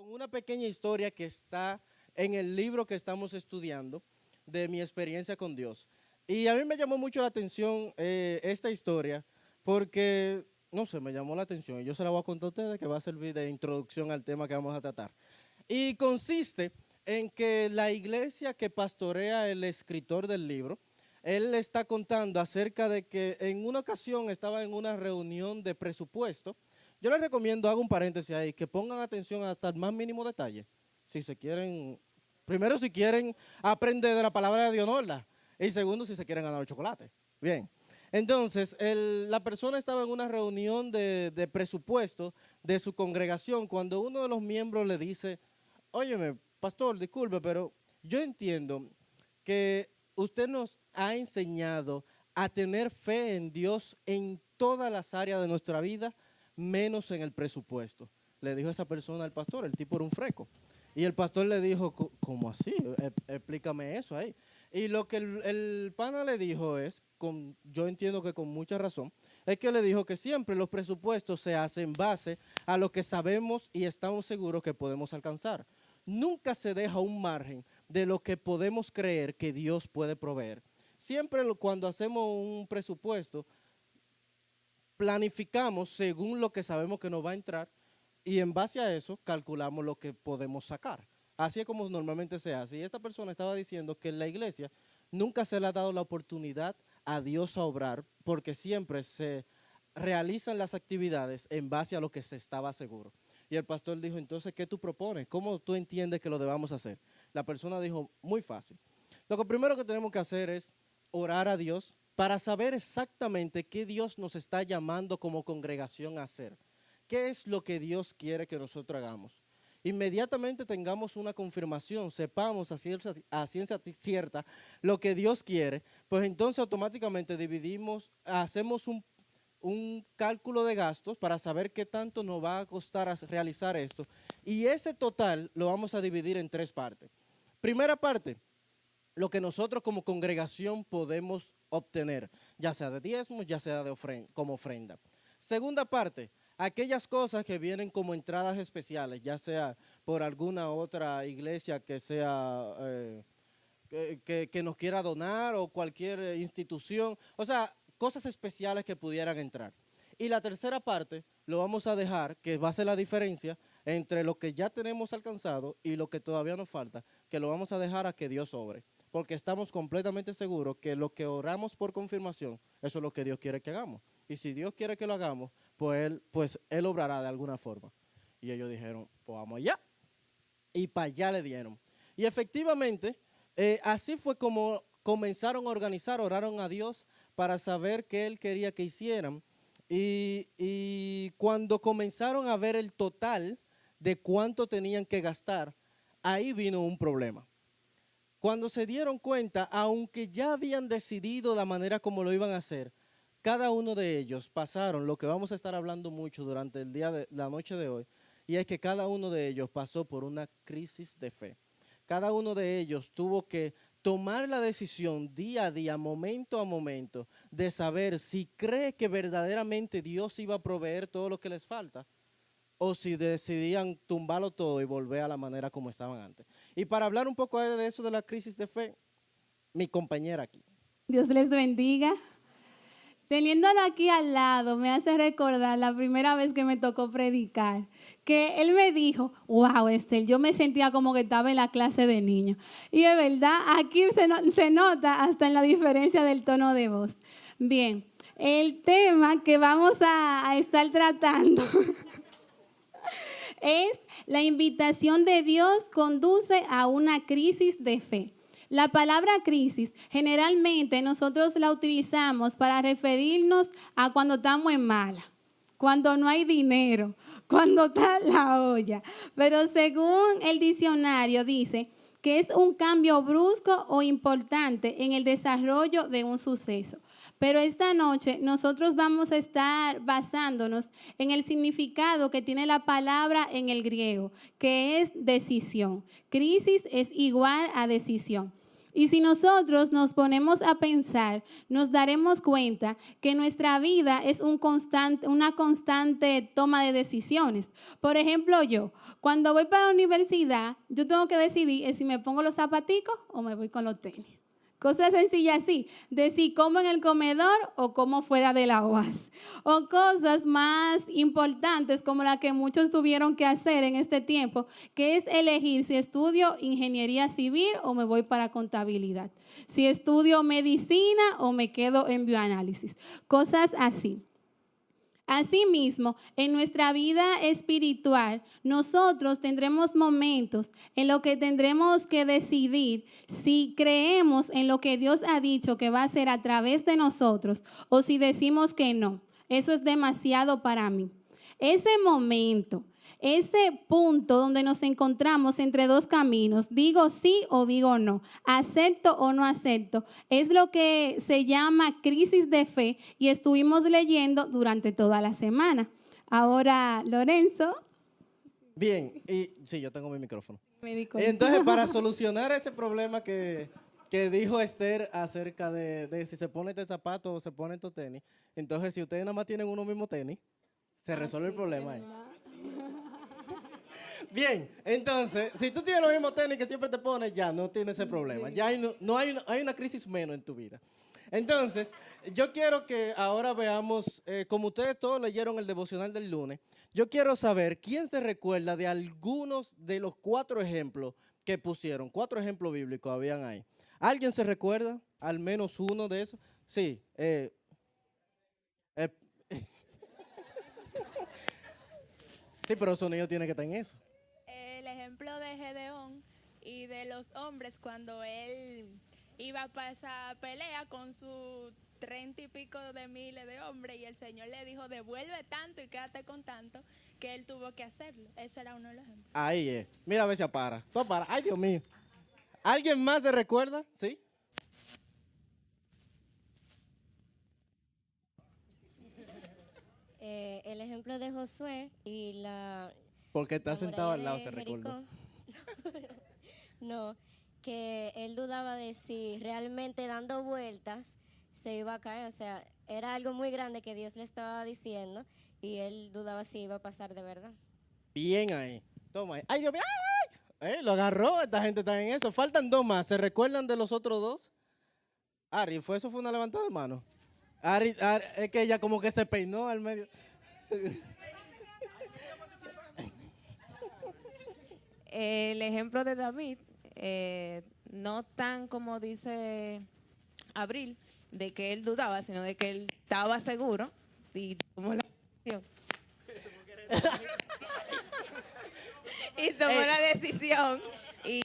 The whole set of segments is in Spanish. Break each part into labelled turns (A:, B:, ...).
A: con una pequeña historia que está en el libro que estamos estudiando de mi experiencia con Dios. Y a mí me llamó mucho la atención esta historia porque, no sé, me llamó la atención y yo se la voy a contar a ustedes que va a servir de introducción al tema que vamos a tratar. Y consiste en que la iglesia que pastorea el escritor del libro, él está contando acerca de que en una ocasión estaba en una reunión de presupuesto. Yo les recomiendo, hago un paréntesis ahí, que pongan atención hasta el más mínimo detalle. Si se quieren, primero si quieren aprender de la palabra de Dios, no, ¿verdad? Y segundo, si se quieren ganar el chocolate. Bien. Entonces, la persona estaba en una reunión de presupuesto de su congregación cuando uno de los miembros le dice, óyeme, pastor, disculpe, pero yo entiendo que usted nos ha enseñado a tener fe en Dios en todas las áreas de nuestra vida, menos en el presupuesto. Le dijo esa persona al pastor, el tipo era un freco. Y el pastor le dijo, ¿cómo así? Explícame eso ahí. Y lo que el pana le dijo es, yo entiendo que con mucha razón, es que le dijo que siempre los presupuestos se hacen en base a lo que sabemos y estamos seguros que podemos alcanzar. Nunca se deja un margen de lo que podemos creer que Dios puede proveer. Siempre cuando hacemos un presupuesto, planificamos según lo que sabemos que nos va a entrar y en base a eso calculamos lo que podemos sacar. Así es como normalmente se hace. Y esta persona estaba diciendo que en la iglesia nunca se le ha dado la oportunidad a Dios a obrar porque siempre se realizan las actividades en base a lo que se estaba seguro. Y el pastor dijo, entonces, ¿qué tú propones? ¿Cómo tú entiendes que lo debamos hacer? La persona dijo, muy fácil. Lo que primero que tenemos que hacer es orar a Dios para saber exactamente qué Dios nos está llamando como congregación a hacer. ¿Qué es lo que Dios quiere que nosotros hagamos? Inmediatamente tengamos una confirmación, sepamos a ciencia cierta lo que Dios quiere, pues entonces automáticamente dividimos, hacemos un cálculo de gastos para saber qué tanto nos va a costar realizar esto. Y ese total lo vamos a dividir en tres partes. Primera parte, lo que nosotros como congregación podemos obtener, ya sea de diezmos, ya sea como ofrenda. Segunda parte, aquellas cosas que vienen como entradas especiales, ya sea por alguna otra iglesia que sea que nos quiera donar o cualquier institución, o sea, cosas especiales que pudieran entrar. Y la tercera parte lo vamos a dejar, que va a ser la diferencia entre lo que ya tenemos alcanzado y lo que todavía nos falta, que lo vamos a dejar a que Dios obre, porque estamos completamente seguros que lo que oramos por confirmación, eso es lo que Dios quiere que hagamos. Y si Dios quiere que lo hagamos, pues él obrará de alguna forma. Y ellos dijeron, pues vamos allá. Y para allá le dieron. Y efectivamente, así fue como comenzaron a organizar, oraron a Dios para saber qué Él quería que hicieran. Y cuando comenzaron a ver el total de cuánto tenían que gastar, ahí vino un problema. Cuando se dieron cuenta, aunque ya habían decidido la manera como lo iban a hacer, cada uno de ellos pasaron lo que vamos a estar hablando mucho durante la noche de hoy, y es que cada uno de ellos pasó por una crisis de fe. Cada uno de ellos tuvo que tomar la decisión día a día, momento a momento, de saber si cree que verdaderamente Dios iba a proveer todo lo que les falta o si decidían tumbarlo todo y volver a la manera como estaban antes. Y para hablar un poco de eso de la crisis de fe, mi compañera aquí.
B: Dios les bendiga. Teniéndolo aquí al lado, me hace recordar la primera vez que me tocó predicar, que él me dijo, wow, Estel, yo me sentía como que estaba en la clase de niños. Y es verdad, aquí se nota hasta en la diferencia del tono de voz. Bien, el tema que vamos a estar tratando es la invitación de Dios conduce a una crisis de fe. La palabra crisis generalmente nosotros la utilizamos para referirnos a cuando estamos en mala, cuando no hay dinero, cuando está la olla. Pero según el diccionario dice que es un cambio brusco o importante en el desarrollo de un suceso. Pero esta noche nosotros vamos a estar basándonos en el significado que tiene la palabra en el griego, que es decisión. Crisis es igual a decisión. Y si nosotros nos ponemos a pensar, nos daremos cuenta que nuestra vida es una constante toma de decisiones. Por ejemplo, yo, cuando voy para la universidad, yo tengo que decidir si me pongo los zapaticos o me voy con los tenis. Cosas sencillas así, de si como en el comedor o como fuera de la UAS. O cosas más importantes como la que muchos tuvieron que hacer en este tiempo, que es elegir si estudio ingeniería civil o me voy para contabilidad. Si estudio medicina o me quedo en bioanálisis. Cosas así. Asimismo, en nuestra vida espiritual, nosotros tendremos momentos en los que tendremos que decidir si creemos en lo que Dios ha dicho que va a hacer a través de nosotros o si decimos que no. Eso es demasiado para mí. Ese momento, ese punto donde nos encontramos entre dos caminos, digo sí o digo no, acepto o no acepto, es lo que se llama crisis de fe y estuvimos leyendo durante toda la semana. Ahora, Lorenzo.
A: Bien, y sí, yo tengo mi micrófono.
B: Me di cuenta.
A: Entonces, para solucionar ese problema que dijo Esther acerca de si se pone este zapato o se pone estos tenis, entonces si ustedes nada más tienen uno mismo tenis, se resuelve el problema ahí. Bien, entonces, si tú tienes los mismos tenis que siempre te pones, ya no tienes ese problema. Ya hay una crisis menos en tu vida. Entonces, yo quiero que ahora veamos, como ustedes todos leyeron el devocional del lunes, yo quiero saber quién se recuerda de algunos de los 4 ejemplos que pusieron. 4 ejemplos bíblicos habían ahí. ¿Alguien se recuerda? Al menos uno de esos. Sí. Sí, pero esos niños tienen que estar en eso.
C: El ejemplo de Gedeón y de los hombres cuando él iba para esa pelea con sus 30 y pico de miles de hombres y el Señor le dijo devuelve tanto y quédate con tanto, que él tuvo que hacerlo. Ese era uno de los ejemplos.
A: Ahí es. Mira a ver si para. Todo para. Ay, Dios mío. ¿Alguien más se recuerda? ¿Sí?
D: El ejemplo de Josué y la...
A: Porque está
D: la
A: sentado al
D: muralla
A: lado,
D: de
A: se recordó.
D: Jericó. No, que él dudaba de si realmente dando vueltas se iba a caer. O sea, era algo muy grande que Dios le estaba diciendo y él dudaba si iba a pasar de verdad.
A: Bien ahí. Toma ahí. Ay, Dios mío. Ay, ay. Lo agarró. Esta gente está en eso. Faltan 2 más. ¿Se recuerdan de los otros 2? Ari, eso fue una levantada de mano. Ari, es que ella como que se peinó al medio.
E: El ejemplo de David, no tan como dice Abril, de que él dudaba, sino de que él estaba seguro y tomó la decisión. Y tomó la decisión y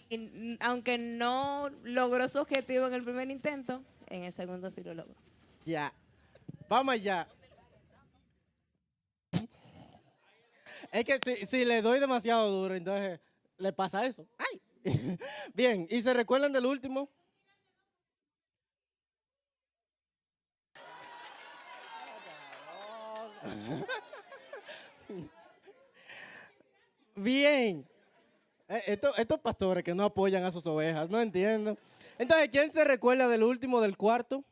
E: aunque no logró su objetivo en el primer intento, en el segundo sí lo logró.
A: Ya. Vamos allá. Es que si le doy demasiado duro, entonces le pasa eso. ¡Ay! Bien, ¿y se recuerdan del último? Bien. Estos pastores que no apoyan a sus ovejas, no entiendo. Entonces, ¿quién se recuerda del último, del cuarto?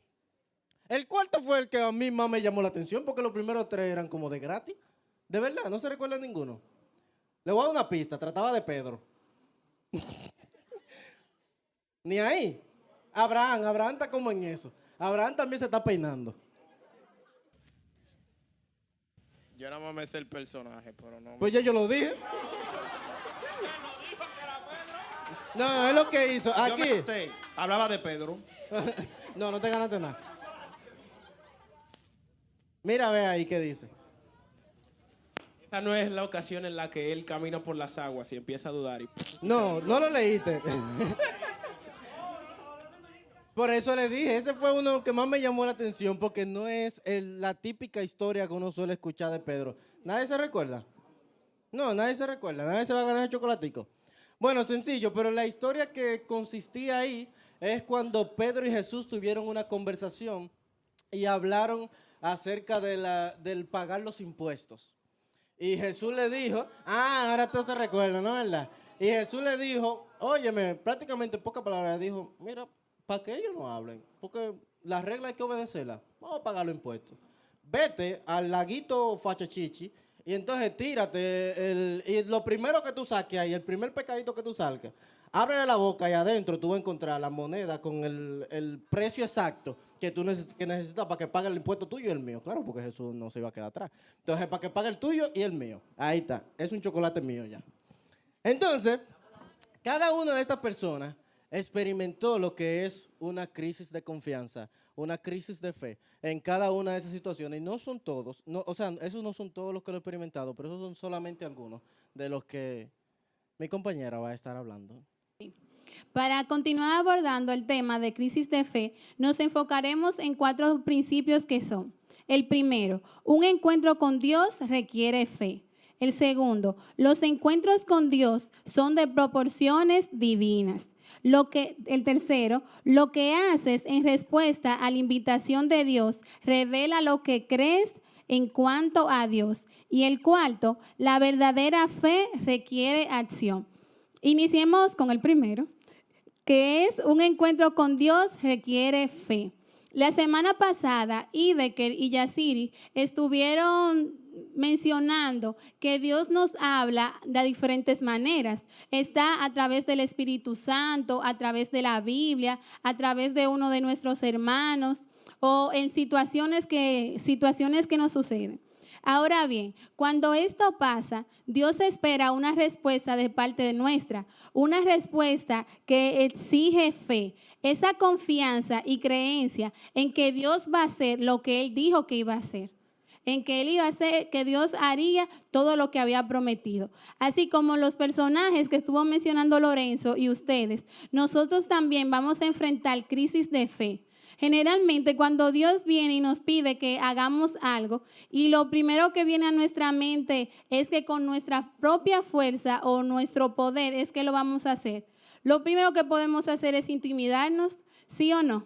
A: El cuarto fue el que a mí más me llamó la atención porque los primeros 3 eran como de gratis. De verdad, no se recuerda ninguno. Le voy a dar una pista, trataba de Pedro. Ni ahí. Abraham está como en eso. Abraham también se está peinando.
F: Yo nada más me sé el personaje, pero no.
A: Pues ya yo lo dije. No, es lo que hizo.
G: Yo
A: Aquí.
G: me asusté. Hablaba de Pedro.
A: No te ganaste nada. Mira, ve ahí qué dice.
H: Esa no es la ocasión en la que él camina por las aguas y empieza a dudar.
A: No lo leíste. Por eso le dije, ese fue uno que más me llamó la atención porque no es la típica historia que uno suele escuchar de Pedro. ¿Nadie se recuerda? No, nadie se recuerda. Nadie se va a ganar el chocolatico. Bueno, sencillo, pero la historia que consistía ahí es cuando Pedro y Jesús tuvieron una conversación y hablaron acerca del pagar los impuestos. Y Jesús le dijo, ahora todo se recuerda, ¿no es verdad? Y Jesús le dijo, óyeme, prácticamente en pocas palabras, le dijo, mira, para que ellos no hablen, porque la regla hay que obedecerla. Vamos a pagar los impuestos. Vete al laguito Fachachichi y entonces tírate y lo primero que tú saques ahí, el primer pescadito que tú salgas, ábrele la boca y adentro tú vas a encontrar la moneda con el precio exacto que tú que necesitas para que pague el impuesto tuyo y el mío. Claro, porque Jesús no se iba a quedar atrás. Entonces, para que pague el tuyo y el mío. Ahí está. Es un chocolate mío ya. Entonces, cada una de estas personas experimentó lo que es una crisis de confianza, una crisis de fe en cada una de esas situaciones. Y no son todos, o sea, esos no son todos los que lo han experimentado, pero esos son solamente algunos de los que mi compañera va a estar hablando.
B: Para continuar abordando el tema de crisis de fe, nos enfocaremos en 4 principios que son: el primero, un encuentro con Dios requiere fe. El segundo, los encuentros con Dios son de proporciones divinas. El tercero, lo que haces en respuesta a la invitación de Dios revela lo que crees en cuanto a Dios. Y el cuarto, la verdadera fe requiere acción. Iniciemos con el primero, que es un encuentro con Dios requiere fe. La semana pasada, Ideker y Yasiri estuvieron mencionando que Dios nos habla de diferentes maneras. Está a través del Espíritu Santo, a través de la Biblia, a través de uno de nuestros hermanos o en situaciones que nos suceden. Ahora bien, cuando esto pasa, Dios espera una respuesta de parte de nuestra, una respuesta que exige fe, esa confianza y creencia en que Dios va a hacer lo que Él dijo que iba a hacer, en que Él iba a hacer, que Dios haría todo lo que había prometido. Así como los personajes que estuvo mencionando Lorenzo y ustedes, nosotros también vamos a enfrentar crisis de fe. Generalmente cuando Dios viene y nos pide que hagamos algo y lo primero que viene a nuestra mente es que con nuestra propia fuerza o nuestro poder es que lo vamos a hacer, lo primero que podemos hacer es intimidarnos, ¿sí o no?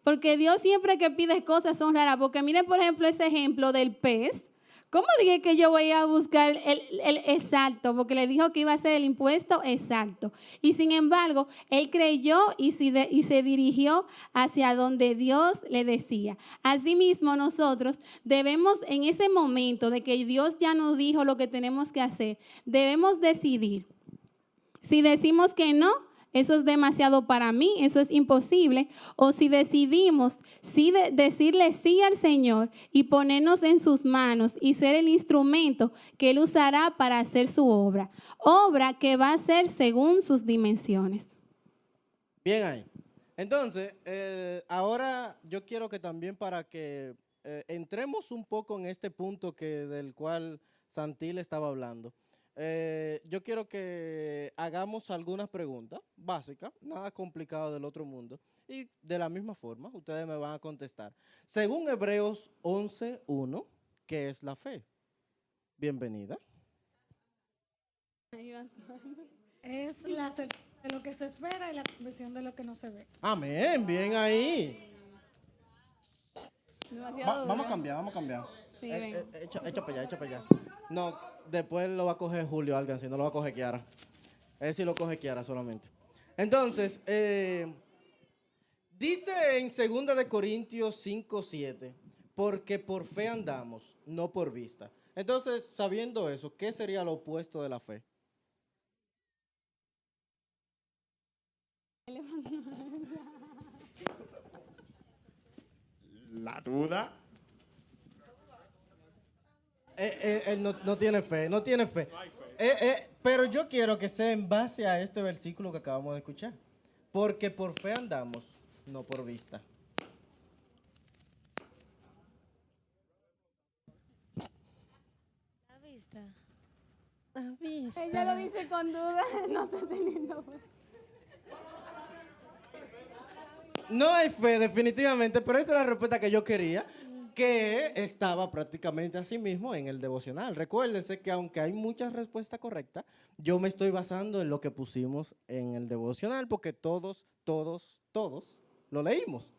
B: Porque Dios siempre que pide cosas son raras. Porque miren, por ejemplo, ese ejemplo del pez. ¿Cómo dije que yo voy a buscar el exacto? Porque le dijo que iba a ser el impuesto exacto. Y sin embargo, él creyó y se dirigió hacia donde Dios le decía. Asimismo, nosotros debemos, en ese momento de que Dios ya nos dijo lo que tenemos que hacer, debemos decidir. Si decimos que no, eso es demasiado para mí, eso es imposible. O si decidimos decirle sí al Señor y ponernos en sus manos y ser el instrumento que Él usará para hacer su obra. Obra que va a ser según sus dimensiones.
A: Bien ahí. Entonces, ahora yo quiero que también para que entremos un poco en este punto del cual Santil estaba hablando. Yo quiero que hagamos algunas preguntas básicas, nada complicado del otro mundo, y de la misma forma ustedes me van a contestar. Según Hebreos 11:1, ¿qué es la fe? Bienvenida.
I: Es la certeza de lo que se espera y la convicción de lo que no se ve.
A: Amén, bien ahí. Vamos a cambiar.
B: Sí,
A: Echa para allá. No, después lo va a coger Julio alguien, si no lo va a coger Kiara. Él sí lo coge Kiara solamente. Entonces, dice en 2 de Corintios 5:7, porque por fe andamos, no por vista. Entonces, sabiendo eso, ¿qué sería lo opuesto de la fe?
H: La duda.
A: Él no tiene fe. Pero yo quiero que sea en base a este versículo que acabamos de escuchar. Porque por fe andamos, no por vista.
D: La vista.
B: Ella lo dice con duda, no está teniendo fe.
A: No hay fe, definitivamente, pero esa es la respuesta que yo quería, que estaba prácticamente así mismo en el devocional. Recuérdense que aunque hay muchas respuestas correctas, yo me estoy basando en lo que pusimos en el devocional, porque todos lo leímos.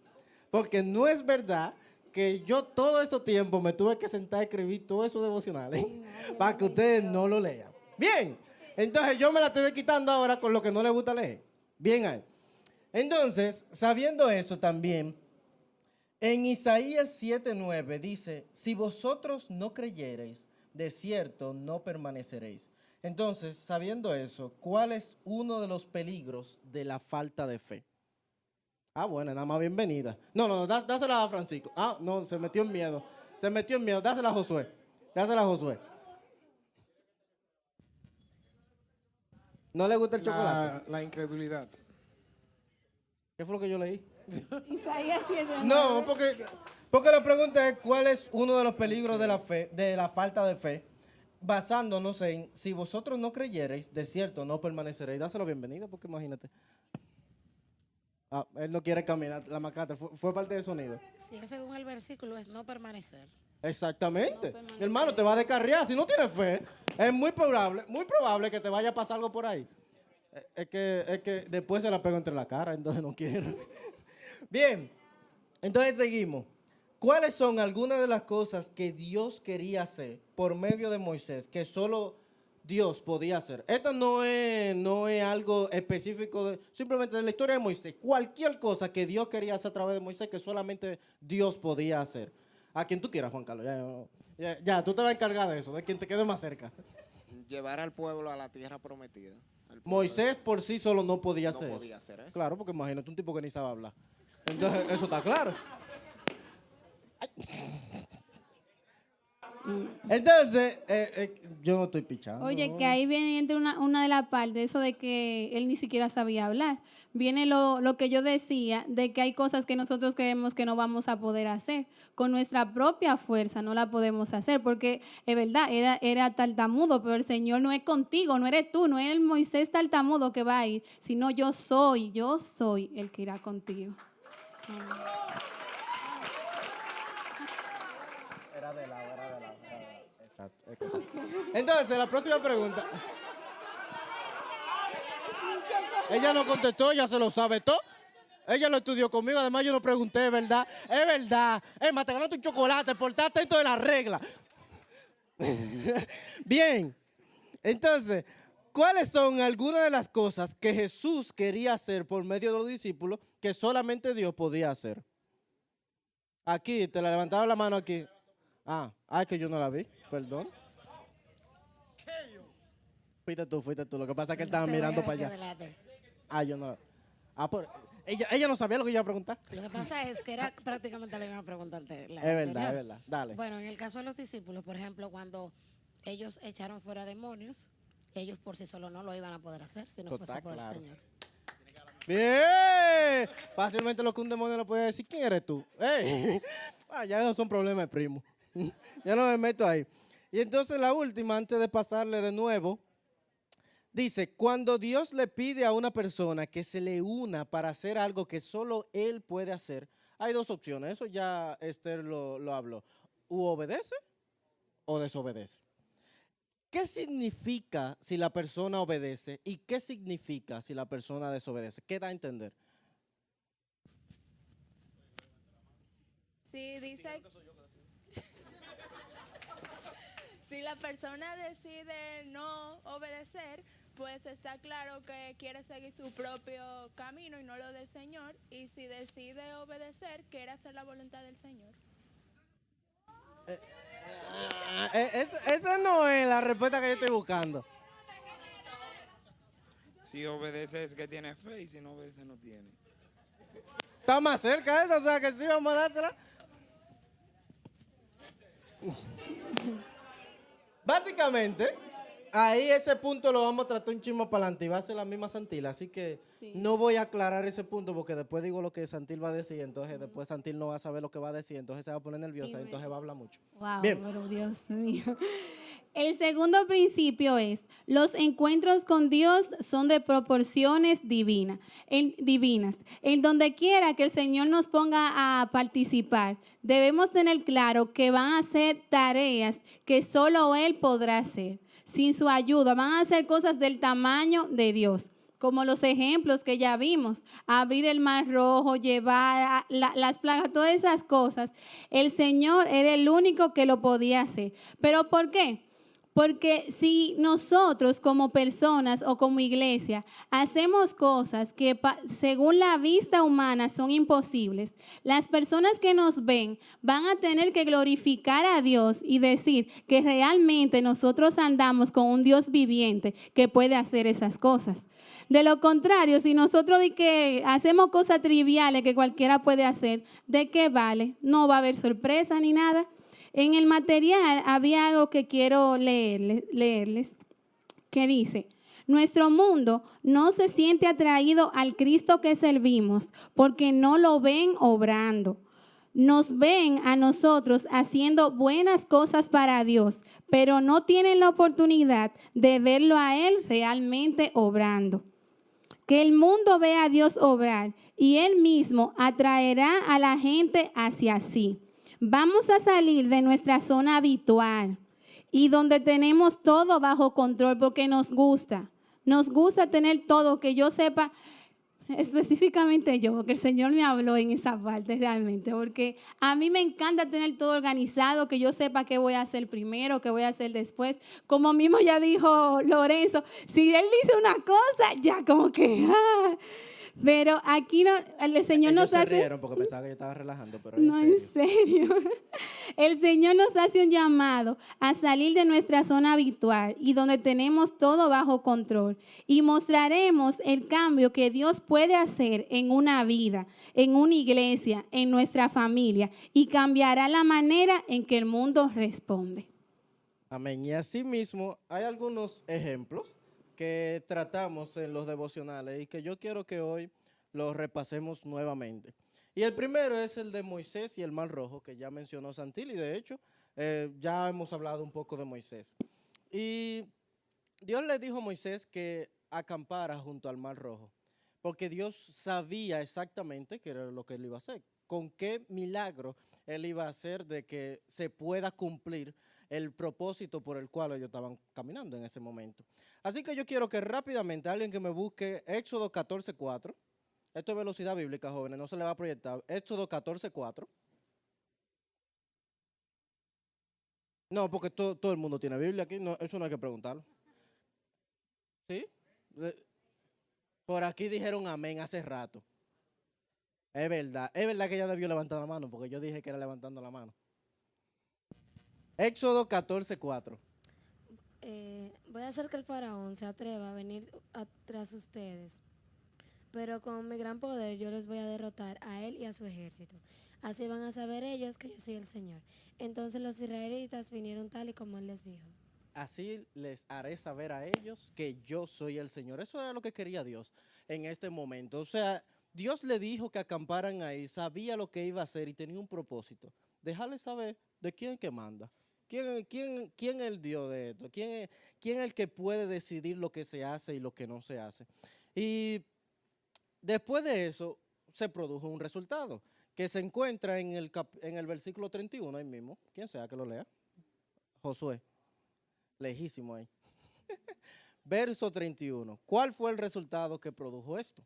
A: Porque no es verdad que yo todo ese tiempo me tuve que sentar a escribir todos esos devocionales para que ustedes no lo lean. Bien, entonces yo me la estoy quitando ahora con lo que no les gusta leer. Bien ahí. Entonces, sabiendo eso también, en Isaías 7:9 dice, si vosotros no creyereis, de cierto no permaneceréis. Entonces, sabiendo eso, ¿cuál es uno de los peligros de la falta de fe? Ah, bueno, nada más bienvenida. No, dásela a Francisco. Ah, no, se metió en miedo. Dásela a Josué. Dásela a Josué. ¿No le gusta el chocolate?
H: La incredulidad.
A: ¿Qué fue lo que yo leí?
B: Isaías 7.
A: No, porque la pregunta es cuál es uno de los peligros de la fe, de la falta de fe, basándonos en si vosotros no creyereis, de cierto no permaneceréis. Dáselo bienvenida, porque imagínate. Ah, él no quiere caminar, la macata, fue parte del sonido.
J: Si es según el versículo, es no permanecer.
A: Exactamente. Mi hermano, te va a descarriar. Si no tienes fe, es muy probable que te vaya a pasar algo por ahí. Es que después se la pego entre la cara, entonces no quiero. Bien, entonces seguimos. ¿Cuáles son algunas de las cosas que Dios quería hacer por medio de Moisés, que solo Dios podía hacer? Esto no es algo específico, simplemente de la historia de Moisés. Cualquier cosa que Dios quería hacer a través de Moisés, que solamente Dios podía hacer. A quien tú quieras, Juan Carlos. Ya, tú te vas a encargar de eso, de quien te quede más cerca.
F: Llevar al pueblo a la tierra prometida.
A: Moisés por sí solo no podía
F: no
A: hacer
F: podía
A: eso.
F: hacer eso.
A: Claro, porque imagínate un tipo que ni sabe hablar. Entonces, eso está claro. Entonces, yo no estoy pichando.
B: Oye, que ahí viene entre una de las partes, eso de que él ni siquiera sabía hablar. Viene lo que yo decía, de que hay cosas que nosotros creemos que no vamos a poder hacer. Con nuestra propia fuerza no la podemos hacer, porque es verdad, era tartamudo, pero el Señor no es contigo, no eres tú, no es el Moisés tartamudo que va a ir, sino yo soy el que irá contigo.
A: Era de lado. Exacto. Entonces, la próxima pregunta. Ella no contestó, ya se lo sabe todo. Ella lo estudió conmigo, además yo no pregunté, ¿es verdad? Es verdad. Emma, te ganaste un chocolate, portate atento de la regla. Bien, entonces, ¿cuáles son algunas de las cosas que Jesús quería hacer por medio de los discípulos que solamente Dios podía hacer? Aquí, te la levantaron la mano aquí. Es que yo no la vi, perdón. Fuiste tú. Lo que pasa es que él estaba mirando para allá. Yo no la ella no sabía lo que yo iba a preguntar.
J: Lo que pasa es que era prácticamente la misma pregunta anterior.
A: Es verdad. Dale.
J: Bueno, en el caso de los discípulos, por ejemplo, cuando ellos echaron fuera demonios, ellos por sí solos no lo iban a poder hacer si no fuese por el Señor.
A: Bien. Fácilmente lo que un demonio le puede decir, ¿quién eres tú? Ya esos son problemas de primo. Ya no me meto ahí. Y entonces la última, antes de pasarle de nuevo, dice, cuando Dios le pide a una persona que se le una para hacer algo que solo Él puede hacer, hay dos opciones. Eso ya Esther lo habló. O obedece o desobedece. ¿Qué significa si la persona obedece y qué significa si la persona desobedece? ¿Qué da a entender?
C: Sí, dice... Si la persona decide no obedecer, pues está claro que quiere seguir su propio camino y no lo del Señor. Y si decide obedecer, quiere hacer la voluntad del Señor.
A: Esa no es la respuesta que yo estoy buscando.
K: Si obedece es que tiene fe y si no obedece no tiene.
A: Está más cerca de eso, o sea que sí vamos a dársela. Básicamente, ahí ese punto lo vamos a tratar un chismo para adelante y va a ser la misma Santil, así que no voy a aclarar ese punto porque después digo lo que Santil va a decir, entonces después Santil no va a saber lo que va a decir, entonces se va a poner nerviosa, entonces va a hablar mucho.
B: Wow,
A: Bien.
B: pero Dios mío. El segundo principio es, los encuentros con Dios son de proporciones divinas. En donde quiera que el Señor nos ponga a participar, debemos tener claro que van a ser tareas que solo Él podrá hacer. Sin su ayuda, van a hacer cosas del tamaño de Dios, como los ejemplos que ya vimos, abrir el mar rojo, llevar las plagas, todas esas cosas. El Señor era el único que lo podía hacer. ¿Pero por qué? Porque si nosotros como personas o como iglesia hacemos cosas que según la vista humana son imposibles, las personas que nos ven van a tener que glorificar a Dios y decir que realmente nosotros andamos con un Dios viviente que puede hacer esas cosas. De lo contrario, si nosotros de que hacemos cosas triviales que cualquiera puede hacer, ¿de qué vale? No va a haber sorpresa ni nada. En el material había algo que quiero leerles, que dice: nuestro mundo no se siente atraído al Cristo que servimos porque no lo ven obrando. Nos ven a nosotros haciendo buenas cosas para Dios, pero no tienen la oportunidad de verlo a Él realmente obrando. Que el mundo vea a Dios obrar y Él mismo atraerá a la gente hacia sí. Vamos a salir de nuestra zona habitual y donde tenemos todo bajo control porque nos gusta. Nos gusta tener todo, que yo sepa, específicamente yo, porque el Señor me habló en esa parte realmente, porque a mí me encanta tener todo organizado, que yo sepa qué voy a hacer primero, qué voy a hacer después. Como mismo ya dijo Lorenzo, si Él dice una cosa, ya como que... Pero aquí no, el Señor
A: Ellos
B: nos
A: se
B: hace...
A: rieron porque pensaba que yo estaba relajando, pero
B: No, en serio. El Señor nos hace un llamado a salir de nuestra zona habitual y donde tenemos todo bajo control. Y mostraremos el cambio que Dios puede hacer en una vida, en una iglesia, en nuestra familia. Y cambiará la manera en que el mundo responde.
A: Amén. Y así mismo hay algunos ejemplos que tratamos en los devocionales y que yo quiero que hoy los repasemos nuevamente. Y el primero es el de Moisés y el Mar Rojo, que ya mencionó Santil, y de hecho ya hemos hablado un poco de Moisés. Y Dios le dijo a Moisés que acampara junto al Mar Rojo, porque Dios sabía exactamente qué era lo que él iba a hacer, con qué milagro él iba a hacer de que se pueda cumplir el propósito por el cual ellos estaban caminando en ese momento. Así que yo quiero que rápidamente alguien que me busque Éxodo 14:4. Esto es velocidad bíblica, jóvenes, no se le va a proyectar. Éxodo 14:4. No, porque todo el mundo tiene Biblia aquí, no, eso no hay que preguntarlo. ¿Sí? Por aquí dijeron amén hace rato. Es verdad que ella debió levantar la mano, porque yo dije que era levantando la mano. Éxodo 14:4.
L: Voy a hacer que el faraón se atreva a venir tras ustedes, pero con mi gran poder yo les voy a derrotar a él y a su ejército. Así van a saber ellos que yo soy el Señor. Entonces los israelitas vinieron tal y como él les dijo.
A: Así les haré saber a ellos que yo soy el Señor. Eso era lo que quería Dios en este momento. O sea, Dios le dijo que acamparan ahí, sabía lo que iba a hacer y tenía un propósito. Dejarles saber de quién es que manda. ¿Quién es el Dios de esto? ¿Quién es el que puede decidir lo que se hace y lo que no se hace? Y después de eso se produjo un resultado que se encuentra en el versículo 31 ahí mismo. ¿Quién sea que lo lea? Josué. Lejísimo ahí. Verso 31. ¿Cuál fue el resultado que produjo esto?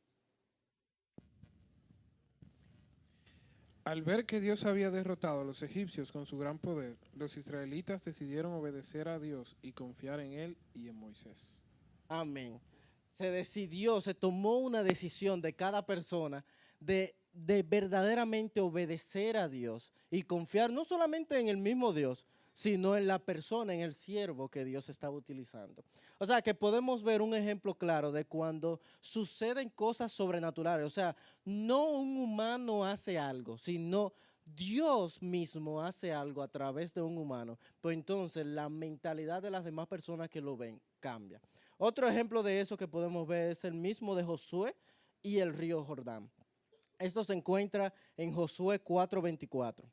M: Al ver que Dios había derrotado a los egipcios con su gran poder, los israelitas decidieron obedecer a Dios y confiar en Él y en Moisés.
A: Amén. Se tomó una decisión de cada persona de verdaderamente obedecer a Dios y confiar no solamente en el mismo Dios, sino en la persona, en el siervo que Dios estaba utilizando. O sea, que podemos ver un ejemplo claro de cuando suceden cosas sobrenaturales. O sea, no un humano hace algo, sino Dios mismo hace algo a través de un humano. Pues entonces la mentalidad de las demás personas que lo ven cambia. Otro ejemplo de eso que podemos ver es el mismo de Josué y el río Jordán. Esto se encuentra en Josué 4:24.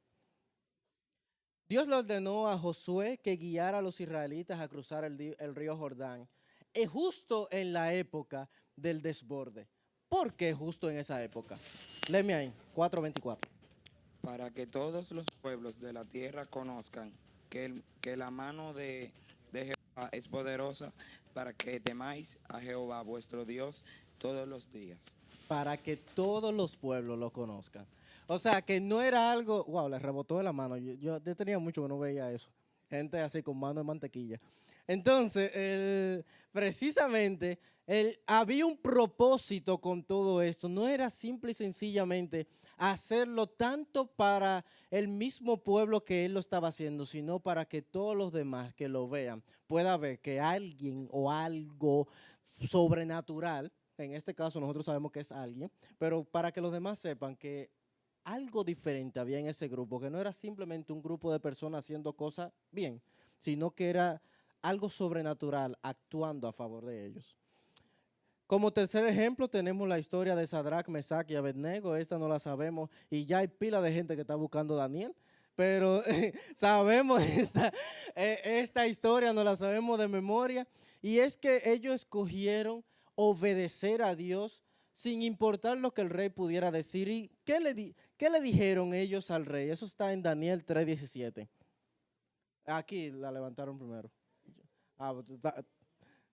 A: Dios le ordenó a Josué que guiara a los israelitas a cruzar el río Jordán, justo en la época del desborde. ¿Por qué justo en esa época? Léeme ahí, 4:24.
K: Para que todos los pueblos de la tierra conozcan que la mano de Jehová es poderosa, para que temáis a Jehová vuestro Dios todos los días.
A: Para que todos los pueblos lo conozcan. O sea, que no era algo, wow, le rebotó de la mano. Yo tenía mucho que no veía eso. Gente así con mano de mantequilla. Entonces, precisamente, había un propósito con todo esto. No era simple y sencillamente hacerlo tanto para el mismo pueblo que él lo estaba haciendo, sino para que todos los demás que lo vean puedan ver que alguien o algo sobrenatural, en este caso nosotros sabemos que es alguien, pero para que los demás sepan que algo diferente había en ese grupo, que no era simplemente un grupo de personas haciendo cosas bien, sino que era algo sobrenatural actuando a favor de ellos. Como tercer ejemplo tenemos la historia de Sadrach, Mesach y Abednego. Esta no la sabemos y ya hay pila de gente que está buscando a Daniel, pero sabemos esta historia, no la sabemos de memoria. Y es que ellos escogieron obedecer a Dios sin importar lo que el rey pudiera decir. ¿Y qué le dijeron ellos al rey? Eso está en Daniel 3:17. Aquí la levantaron primero.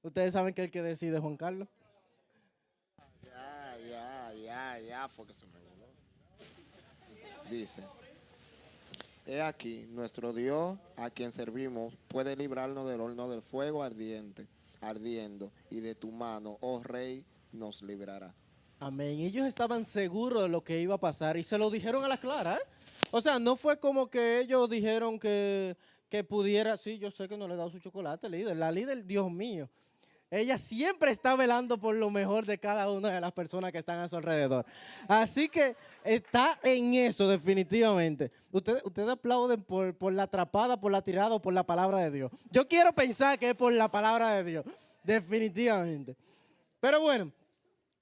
A: Ustedes saben que el que decide es Juan Carlos.
F: Ya, fue que se me voló. Dice, he aquí, nuestro Dios, a quien servimos, puede librarnos del horno del fuego ardiendo, y de tu mano, oh rey, nos librará.
A: Amén. Ellos estaban seguros de lo que iba a pasar y se lo dijeron a la clara, ¿eh? O sea, no fue como que ellos dijeron que pudiera, sí, yo sé que no le he dado su chocolate, líder. La líder, Dios mío. Ella siempre está velando por lo mejor de cada una de las personas que están a su alrededor. Así que está en eso definitivamente. Ustedes aplauden por la atrapada, por la tirada o por la palabra de Dios. Yo quiero pensar que es por la palabra de Dios, definitivamente. Pero bueno,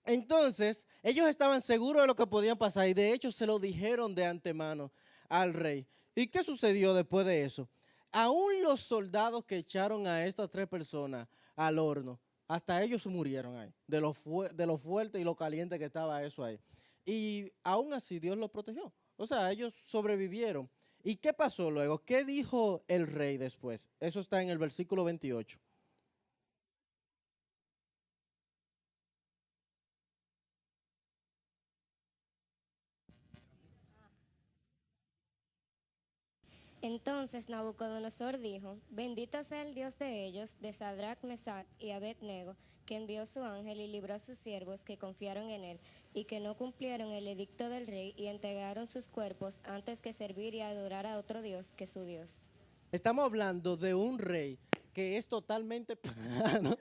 A: entonces ellos estaban seguros de lo que podía pasar y de hecho se lo dijeron de antemano al rey. ¿Y qué sucedió después de eso? Aún los soldados que echaron a estas 3 personas al horno, hasta ellos murieron ahí, de lo fuerte y lo caliente que estaba eso ahí. Y aún así Dios los protegió. O sea, ellos sobrevivieron. ¿Y qué pasó luego? ¿Qué dijo el rey después? Eso está en el versículo 28.
D: Entonces Nabucodonosor dijo, bendito sea el Dios de ellos, de Sadrach, Mesach y Abednego, que envió su ángel y libró a sus siervos que confiaron en él, y que no cumplieron el edicto del rey y entregaron sus cuerpos antes que servir y adorar a otro Dios que su Dios.
A: Estamos hablando de un rey que es totalmente pagano,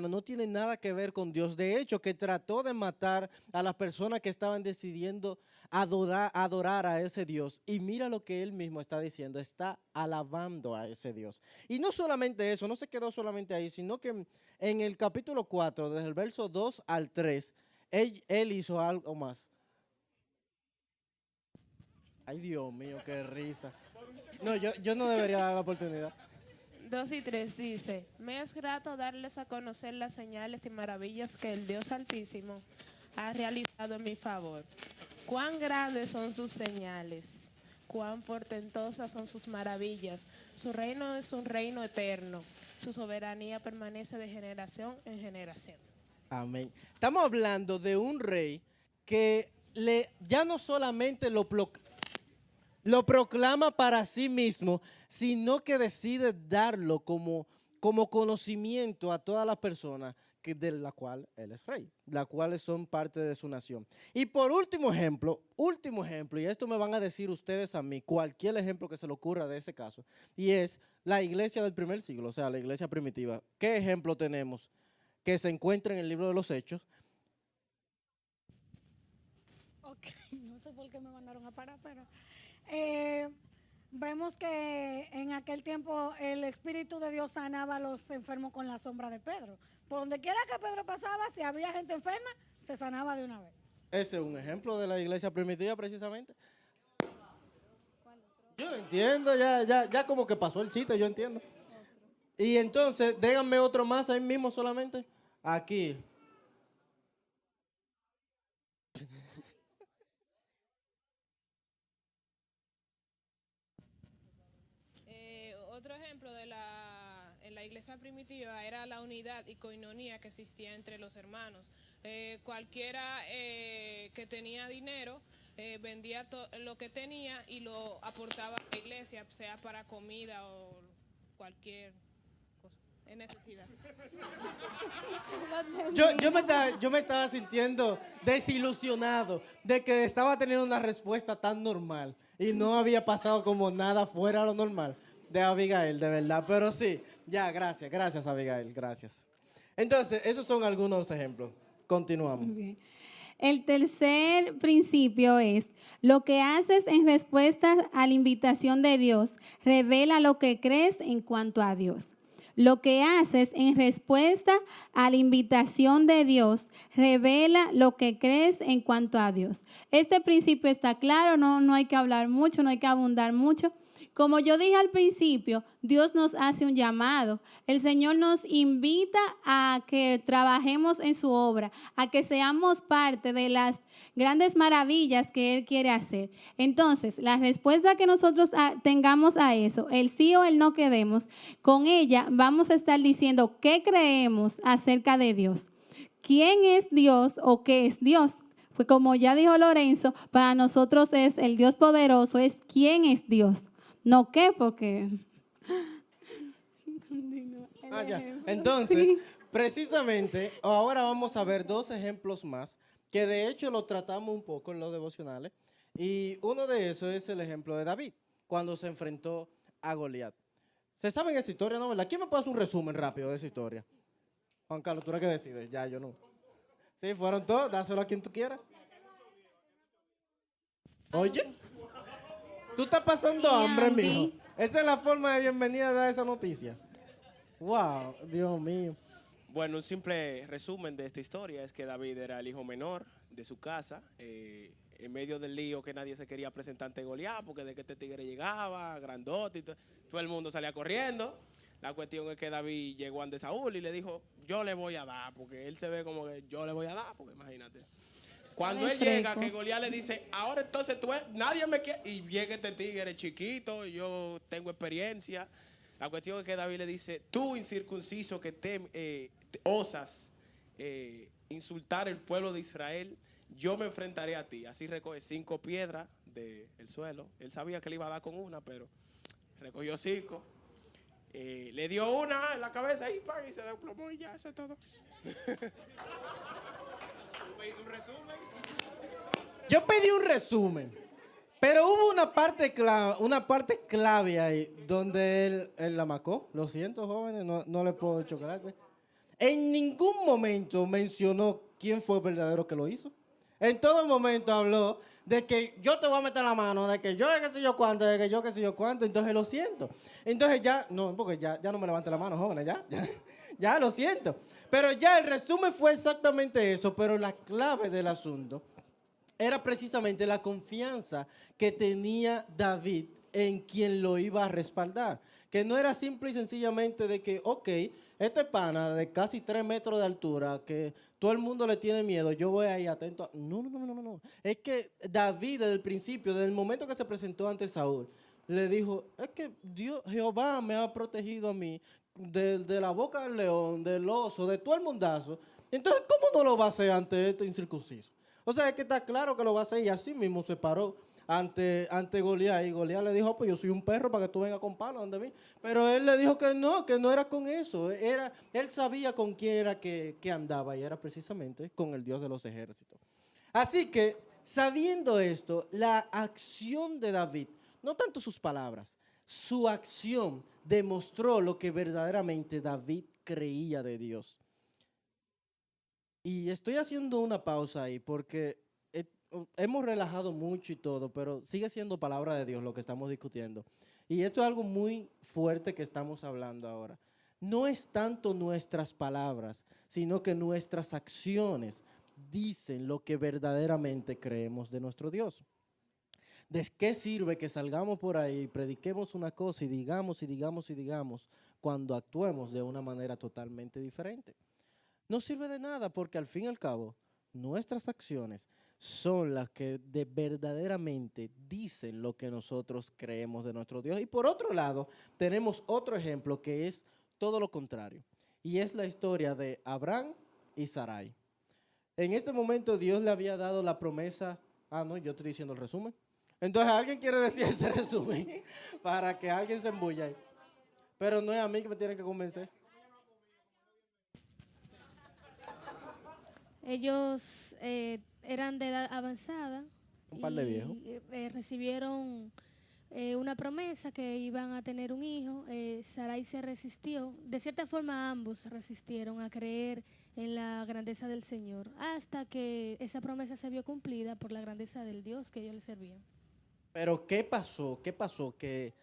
A: no tiene nada que ver con Dios. De hecho, que trató de matar a las personas que estaban decidiendo adorar a ese Dios. Y mira lo que él mismo está diciendo, está alabando a ese Dios. Y no solamente eso, no se quedó solamente ahí, sino que en el capítulo 4, desde el verso 2 al 3, él hizo algo más. Ay, Dios mío, qué risa. No, yo no debería dar la oportunidad.
E: 2 y 3 dice, me es grato darles a conocer las señales y maravillas que el Dios Altísimo ha realizado en mi favor. Cuán grandes son sus señales, cuán portentosas son sus maravillas. Su reino es un reino eterno, su soberanía permanece de generación en generación.
A: Amén. Estamos hablando de un rey que ya no solamente lo proclama para sí mismo, sino que decide darlo como conocimiento a todas las personas de la cual él es rey, las cuales son parte de su nación. Y por último ejemplo, y esto me van a decir ustedes a mí, cualquier ejemplo que se le ocurra de ese caso, y es la iglesia del primer siglo, o sea, la iglesia primitiva. ¿Qué ejemplo tenemos que se encuentra en el libro de los Hechos?
I: Ok, no sé por qué me mandaron a parar, pero vemos que en aquel tiempo el Espíritu de Dios sanaba a los enfermos con la sombra de Pedro. Por donde quiera que Pedro pasaba, si había gente enferma, se sanaba de una vez.
A: Ese es un ejemplo de la iglesia primitiva precisamente. Yo lo entiendo, ya como que pasó el chiste, yo entiendo. Y entonces, déganme otro más ahí mismo solamente. Aquí.
E: Otro ejemplo en la iglesia primitiva era la unidad y coinonía que existía entre los hermanos. Cualquiera que tenía dinero vendía lo que tenía y lo aportaba a la iglesia, sea para comida o
C: cualquier cosa, en necesidad.
A: Yo me estaba sintiendo desilusionado de que estaba teniendo una respuesta tan normal y no había pasado como nada fuera de lo normal de Abigail, de verdad. Pero sí, ya, gracias Abigail, gracias. Entonces, esos son algunos ejemplos. Continuamos.
B: Bien. El tercer principio es, lo que haces en respuesta a la invitación de Dios revela lo que crees en cuanto a Dios. Lo que haces en respuesta a la invitación de Dios revela lo que crees en cuanto a Dios. Este principio está claro, no hay que hablar mucho, no hay que abundar mucho. Como yo dije al principio, Dios nos hace un llamado. El Señor nos invita a que trabajemos en su obra, a que seamos parte de las grandes maravillas que Él quiere hacer. Entonces, la respuesta que nosotros tengamos a eso, el sí o el no que demos, con ella vamos a estar diciendo qué creemos acerca de Dios. ¿Quién es Dios o qué es Dios? Pues como ya dijo Lorenzo, para nosotros es el Dios poderoso, es quién es Dios. No qué, porque...
A: Entonces, precisamente, ahora vamos a ver dos ejemplos más, que de hecho lo tratamos un poco en los devocionales, y uno de esos es el ejemplo de David, cuando se enfrentó a Goliat. ¿Se saben esa historia, no, verdad? ¿Quién me puede hacer un resumen rápido de esa historia? Juan Carlos, tú eres que decides, ya, yo no. Sí, fueron todos, dáselo a quien tú quieras. Oye, tú estás pasando hambre, mijo. Esa es la forma de bienvenida de dar esa noticia. Wow, Dios mío.
H: Bueno, un simple resumen de esta historia es que David era el hijo menor de su casa, en medio del lío que nadie se quería presentar ante Goliat, porque de que este tigre llegaba, grandote, y todo el mundo salía corriendo. La cuestión es que David llegó ante Saúl y le dijo, yo le voy a dar, porque él se ve como que yo le voy a dar, porque imagínate. Cuando él llega, que Goliat le dice, ahora entonces nadie me quiere, y llega este tigre chiquito, yo tengo experiencia. La cuestión es que David le dice, tú incircunciso que te osas insultar el pueblo de Israel, yo me enfrentaré a ti. Así recoge 5 piedras del suelo. Él sabía que le iba a dar con una, pero recogió 5. Le dio una en la cabeza y se desplomó y ya, eso es todo.
A: Yo pedí un resumen, pero hubo una parte clave ahí donde él la macó. Lo siento, jóvenes, no le puedo chocolate. En ningún momento mencionó quién fue el verdadero que lo hizo. En todo momento habló de que yo te voy a meter la mano, de que yo qué sé yo cuánto, de que yo qué sé yo cuánto, entonces lo siento. Entonces porque ya no me levante la mano, jóvenes, ya lo siento. Pero ya el resumen fue exactamente eso, pero la clave del asunto era precisamente la confianza que tenía David en quien lo iba a respaldar. Que no era simple y sencillamente de que, ok, este pana de casi 3 metros de altura, que todo el mundo le tiene miedo, yo voy ahí atento. No. Es que David desde el principio, desde el momento que se presentó ante Saúl, le dijo, es que Jehová me ha protegido a mí de la boca del león, del oso, de todo el mundazo. Entonces, ¿cómo no lo va a hacer ante este incircunciso? O sea, es que está claro que lo va a hacer y así mismo se paró ante Goliat. Y Goliat le dijo, pues yo soy un perro para que tú vengas con palo donde mí. Pero él le dijo que no era con eso. Él sabía con quién era que andaba y era precisamente con el Dios de los ejércitos. Así que, sabiendo esto, la acción de David, no tanto sus palabras, su acción demostró lo que verdaderamente David creía de Dios. Y estoy haciendo una pausa ahí porque hemos relajado mucho y todo, pero sigue siendo palabra de Dios lo que estamos discutiendo. Y esto es algo muy fuerte que estamos hablando ahora. No es tanto nuestras palabras, sino que nuestras acciones dicen lo que verdaderamente creemos de nuestro Dios. ¿De qué sirve que salgamos por ahí, prediquemos una cosa y digamos cuando actuemos de una manera totalmente diferente? No sirve de nada porque al fin y al cabo nuestras acciones son las que verdaderamente dicen lo que nosotros creemos de nuestro Dios. Y por otro lado, tenemos otro ejemplo que es todo lo contrario. Y es la historia de Abraham y Sarai. En este momento Dios le había dado la promesa. Yo estoy diciendo el resumen. Entonces, ¿alguien quiere decir ese resumen? Para que alguien se embulle ahí. Pero no es a mí que me tienen que convencer.
N: Ellos eran de edad avanzada.
A: Un par de viejos.
N: Recibieron una promesa que iban a tener un hijo. Sarai se resistió. De cierta forma ambos resistieron a creer en la grandeza del Señor, hasta que esa promesa se vio cumplida por la grandeza del Dios que ellos le servían.
A: Pero ¿qué pasó? ¿Qué pasó? Que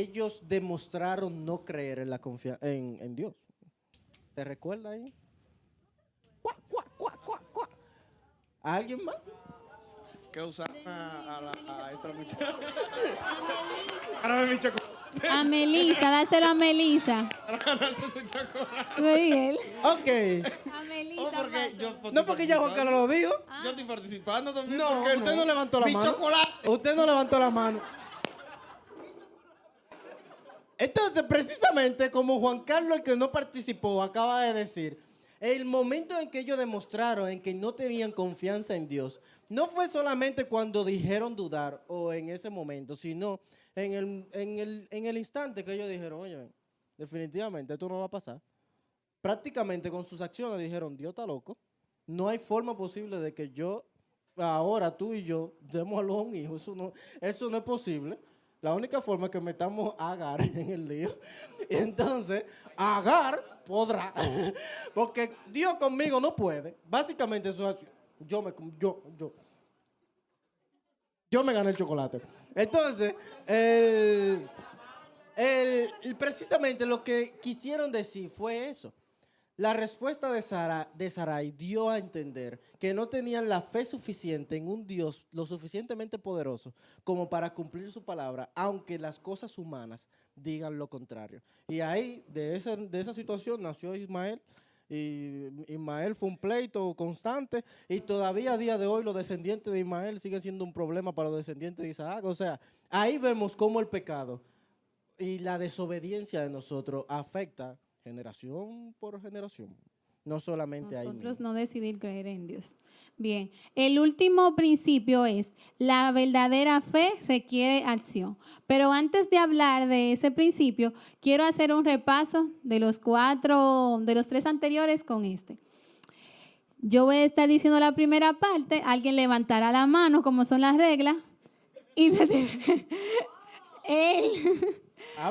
A: ellos demostraron no creer en la en Dios. ¿Te recuerdas ahí? ¡Cuá, cuá, cuá, cuá, cuá! ¿A alguien más?
G: Que usaron a esta muchacha. Ahora me mi chocolate.
B: A Melissa, dáselo a Melissa.
G: Para ganarse su chocolate.
B: Miguel.
A: Ok.
B: A
G: Oh,
B: Melissa.
G: porque yo
A: No, porque ya Juan Carlos lo dijo.
G: Yo estoy participando también.
A: No,
G: ¿por qué
A: usted no levantó la
G: Mi
A: mano.
G: chocolate.
A: Usted no levantó la mano. Entonces, precisamente como Juan Carlos, el que no participó, acaba de decir, el momento en que ellos demostraron en que no tenían confianza en Dios, no fue solamente cuando dijeron dudar o en ese momento, sino en el instante que ellos dijeron, oye, definitivamente esto no va a pasar. Prácticamente con sus acciones dijeron, Dios está loco, no hay forma posible de que yo, ahora tú y yo, demos a luz a un hijo, eso no es posible. La única forma es que metamos a Agar en el lío. Y entonces, Agar podrá. Porque Dios conmigo no puede. Básicamente eso es así. Yo me gané el chocolate. Entonces, precisamente lo que quisieron decir fue eso. La respuesta de Sarai dio a entender que no tenían la fe suficiente en un Dios lo suficientemente poderoso como para cumplir su palabra, aunque las cosas humanas digan lo contrario. Y ahí, de esa situación, nació Ismael. Y Ismael fue un pleito constante y todavía a día de hoy los descendientes de Ismael siguen siendo un problema para los descendientes de Isaac. O sea, ahí vemos cómo el pecado y la desobediencia de nosotros afecta generación por generación, no solamente ahí mismo.
B: Nosotros no decidir creer en Dios. Bien, el último principio es, la verdadera fe requiere acción. Pero antes de hablar de ese principio, quiero hacer un repaso de los tres anteriores con este. Yo voy a estar diciendo la primera parte, alguien levantará la mano, como son las reglas, y él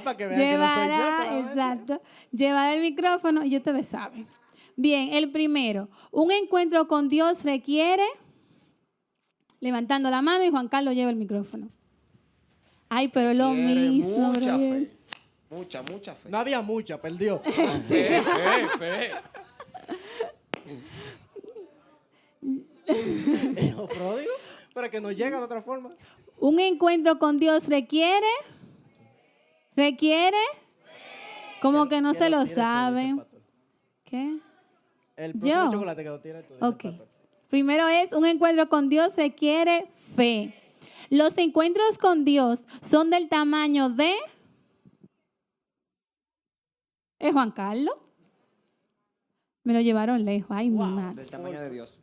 A: para que vean que no soy yo,
B: exacto, llevará el micrófono y ustedes saben. Bien, el primero, un encuentro con Dios requiere, levantando la mano y Juan Carlos lleva el micrófono. Ay, pero es lo mismo.
F: Mucha fe. Mucha fe.
A: No había mucha, perdió.
G: Fe.
A: Hijo pródigo, para que no llegue de otra forma.
B: Un encuentro con Dios requiere, como que no se lo saben. ¿Qué?
A: El próximo chocolate que lo tiene tú.
B: Ok. Primero es, un encuentro con Dios requiere fe. Los encuentros con Dios son del tamaño de... ¿Es Juan Carlos? Me lo llevaron lejos. Ay, mi madre.
F: Del tamaño de Dios.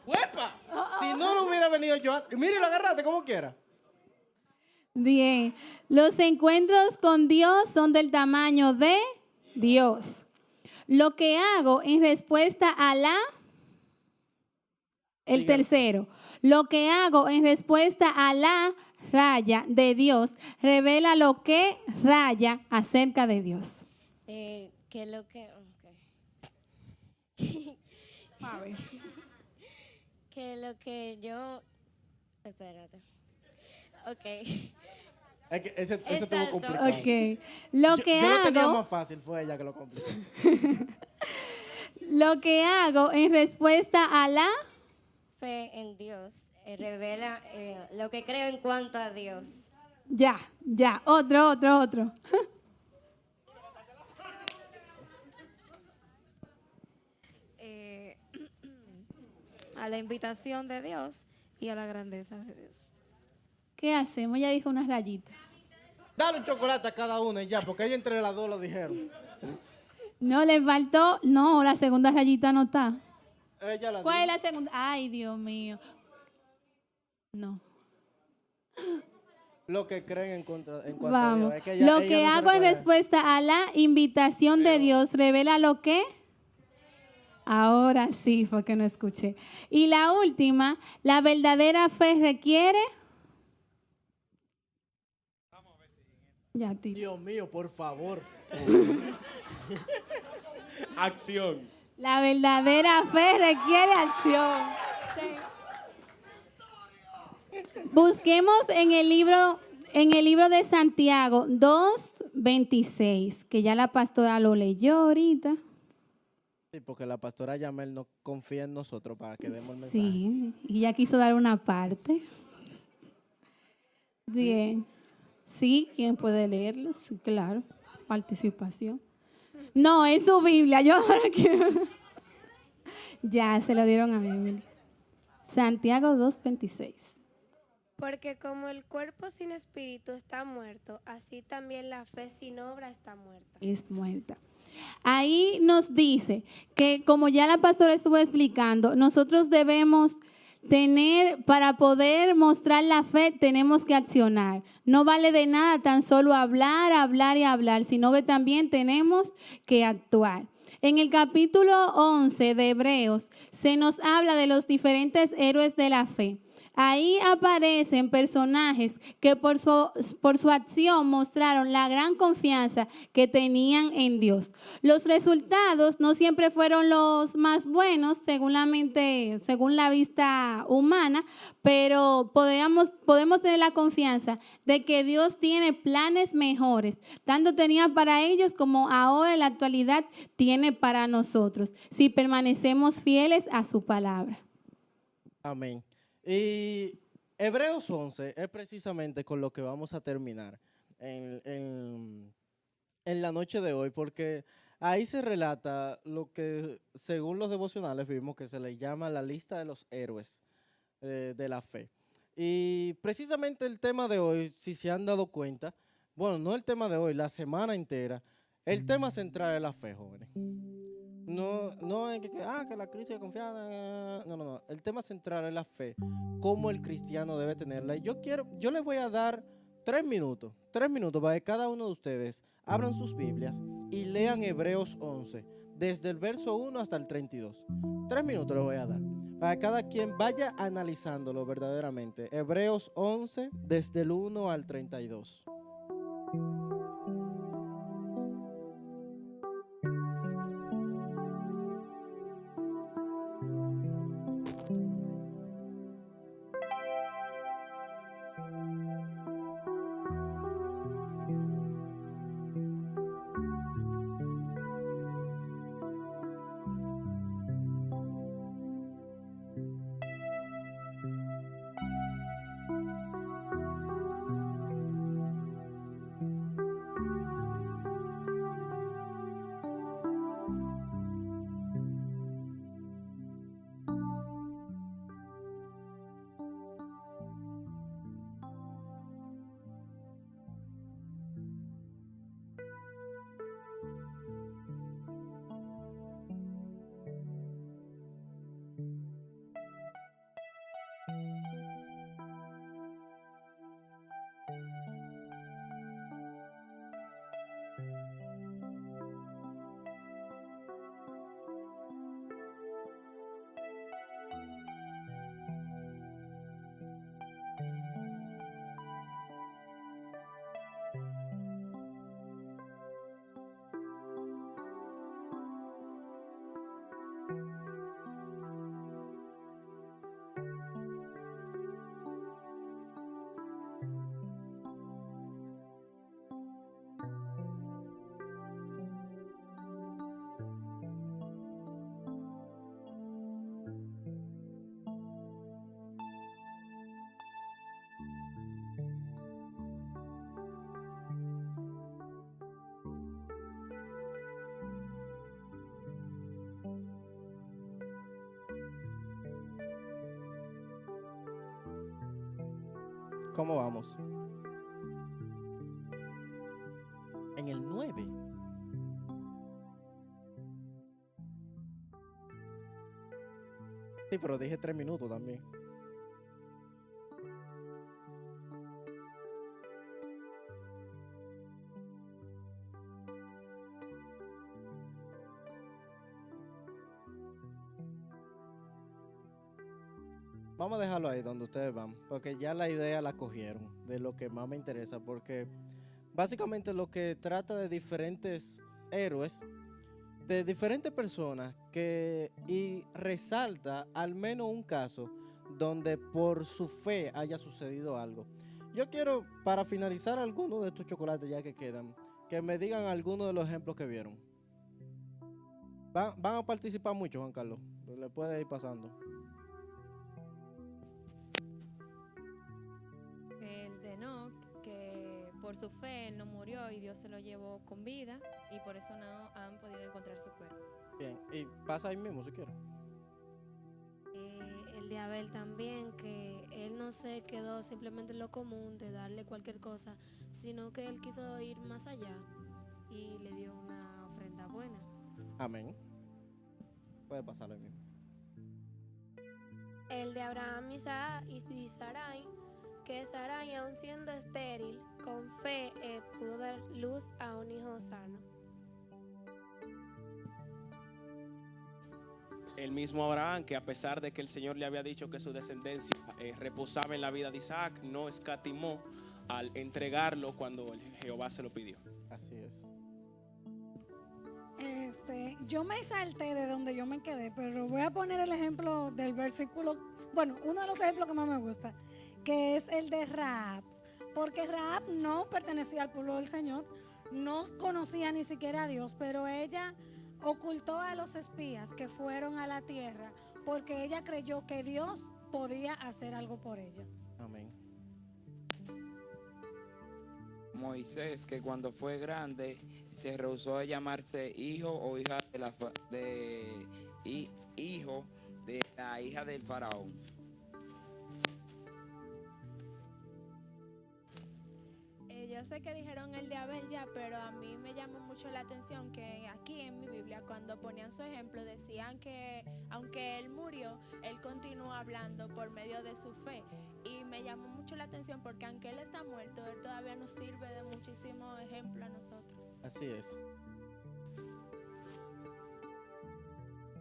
A: ¡Huepa! Si no lo hubiera venido yo, mire, lo agarraste como quiera.
B: Bien, los encuentros con Dios son del tamaño de Dios. Lo que hago en respuesta a el tercero, lo que hago en respuesta a la raya de Dios revela lo que raya acerca de Dios.
D: Que lo que...
B: A ver.
D: Que lo que yo... Espérate. Ok.
A: Es que ese estuvo
D: Exacto.
A: complicado.
B: Ok. Lo que
A: yo
B: hago...
A: lo tenía más fácil, fue ella que lo complicó.
B: Lo que hago en respuesta a la...
D: Fe en Dios revela lo que creo en cuanto a Dios.
B: Ya. Otro.
L: A la invitación de Dios y a la grandeza de Dios.
B: ¿Qué hacemos? Ya dijo unas rayitas.
A: Dale un chocolate a cada una y ya, porque ella entre las dos lo dijeron.
B: No, le faltó... No, la segunda rayita no está.
A: Ella la
B: ¿Cuál
A: dijo.
B: es la segunda? Ay, Dios mío. No.
A: Lo que creen en cuanto a
B: Vamos.
A: Dios. Es que
B: Lo
A: ella
B: que
A: no se
B: hago en
A: recuerda.
B: respuesta a la invitación de Dios revela lo que. Ahora sí, fue que no escuché. Y la última, la verdadera fe requiere. Ya, tío.
A: Dios mío, por favor.
H: Acción.
B: La verdadera fe requiere acción. Busquemos en el libro de Santiago 2:26, que ya la pastora lo leyó ahorita.
A: Sí, porque la pastora Yamel no confía en nosotros para que demos el mensaje.
B: Sí, y ya quiso dar una parte. Bien. Sí, ¿quién puede leerlo? Sí, claro. Participación. No, en su Biblia. Yo ahora quiero. Ya, se lo dieron a Emily. Santiago 2:26.
O: Porque como el cuerpo sin espíritu está muerto, así también la fe sin obra está muerta.
B: Es muerta. Ahí nos dice que, como ya la pastora estuvo explicando, nosotros debemos tener, para poder mostrar la fe, tenemos que accionar. No vale de nada tan solo hablar, hablar y hablar, sino que también tenemos que actuar. En el capítulo 11 de Hebreos se nos habla de los diferentes héroes de la fe. Ahí aparecen personajes que por su acción mostraron la gran confianza que tenían en Dios. Los resultados no siempre fueron los más buenos según la vista humana, pero podemos tener la confianza de que Dios tiene planes mejores. Tanto tenía para ellos como ahora en la actualidad tiene para nosotros, si permanecemos fieles a su palabra.
A: Amén. Y Hebreos 11 es precisamente con lo que vamos a terminar en la noche de hoy, porque ahí se relata lo que según los devocionales vimos que se le llama la lista de los héroes de la fe. Y precisamente el tema de hoy, si se han dado cuenta, bueno, no el tema de hoy, la semana entera, el tema central es la fe, jóvenes. No es que la crisis de confianza. No. El tema central es la fe. Cómo el cristiano debe tenerla. Y yo les voy a dar 3 minutos para que cada uno de ustedes abran sus Biblias y lean Hebreos 11, desde el verso 1 hasta el 32. 3 minutos les voy a dar, para que cada quien vaya analizándolo verdaderamente. Hebreos 11, desde el 1 al 32. ¿Cómo vamos? En el 9. Sí, pero dije 3 minutos también. vamos a dejarlo ahí donde ustedes van, porque ya la idea la cogieron de lo que más me interesa, porque básicamente lo que trata de diferentes héroes, de diferentes personas y resalta al menos un caso donde por su fe haya sucedido algo. Yo quiero, para finalizar algunos de estos chocolates ya que quedan, que me digan algunos de los ejemplos que vieron. Van a participar mucho, Juan Carlos. Le puede ir pasando.
P: El de Enoch, que por su fe él no murió y Dios se lo llevó con vida y por eso no han podido encontrar su cuerpo.
A: Bien, y pasa ahí mismo si quieres.
L: El de Abel también, que él no se quedó simplemente en lo común de darle cualquier cosa, sino que él quiso ir más allá y le dio una ofrenda buena.
A: Amén. Puede pasar ahí mismo.
O: El de Abraham y Sarai, que Sarai, aun siendo estéril, con fe pudo dar luz a un hijo sano.
H: El mismo Abraham, que a pesar de que el Señor le había dicho que su descendencia reposaba en la vida de Isaac, no escatimó al entregarlo cuando Jehová se lo pidió.
A: Así es.
I: Yo me salté de donde yo me quedé, pero voy a poner el ejemplo del versículo, bueno, uno de los ejemplos que más me gusta, que es el de Rahab, porque Rahab no pertenecía al pueblo del Señor, no conocía ni siquiera a Dios, pero ella ocultó a los espías que fueron a la tierra porque ella creyó que Dios podía hacer algo por ella.
A: Amén.
K: Moisés, que cuando fue grande se rehusó a llamarse hijo o hija de hijo de la hija del faraón.
C: Yo sé que dijeron el de Abel ya, pero a mí me llamó mucho la atención que aquí en mi Biblia, cuando ponían su ejemplo, decían que aunque él murió, él continuó hablando por medio de su fe. Y me llamó mucho la atención porque aunque él está muerto, él todavía nos sirve de muchísimo ejemplo a nosotros.
A: Así es.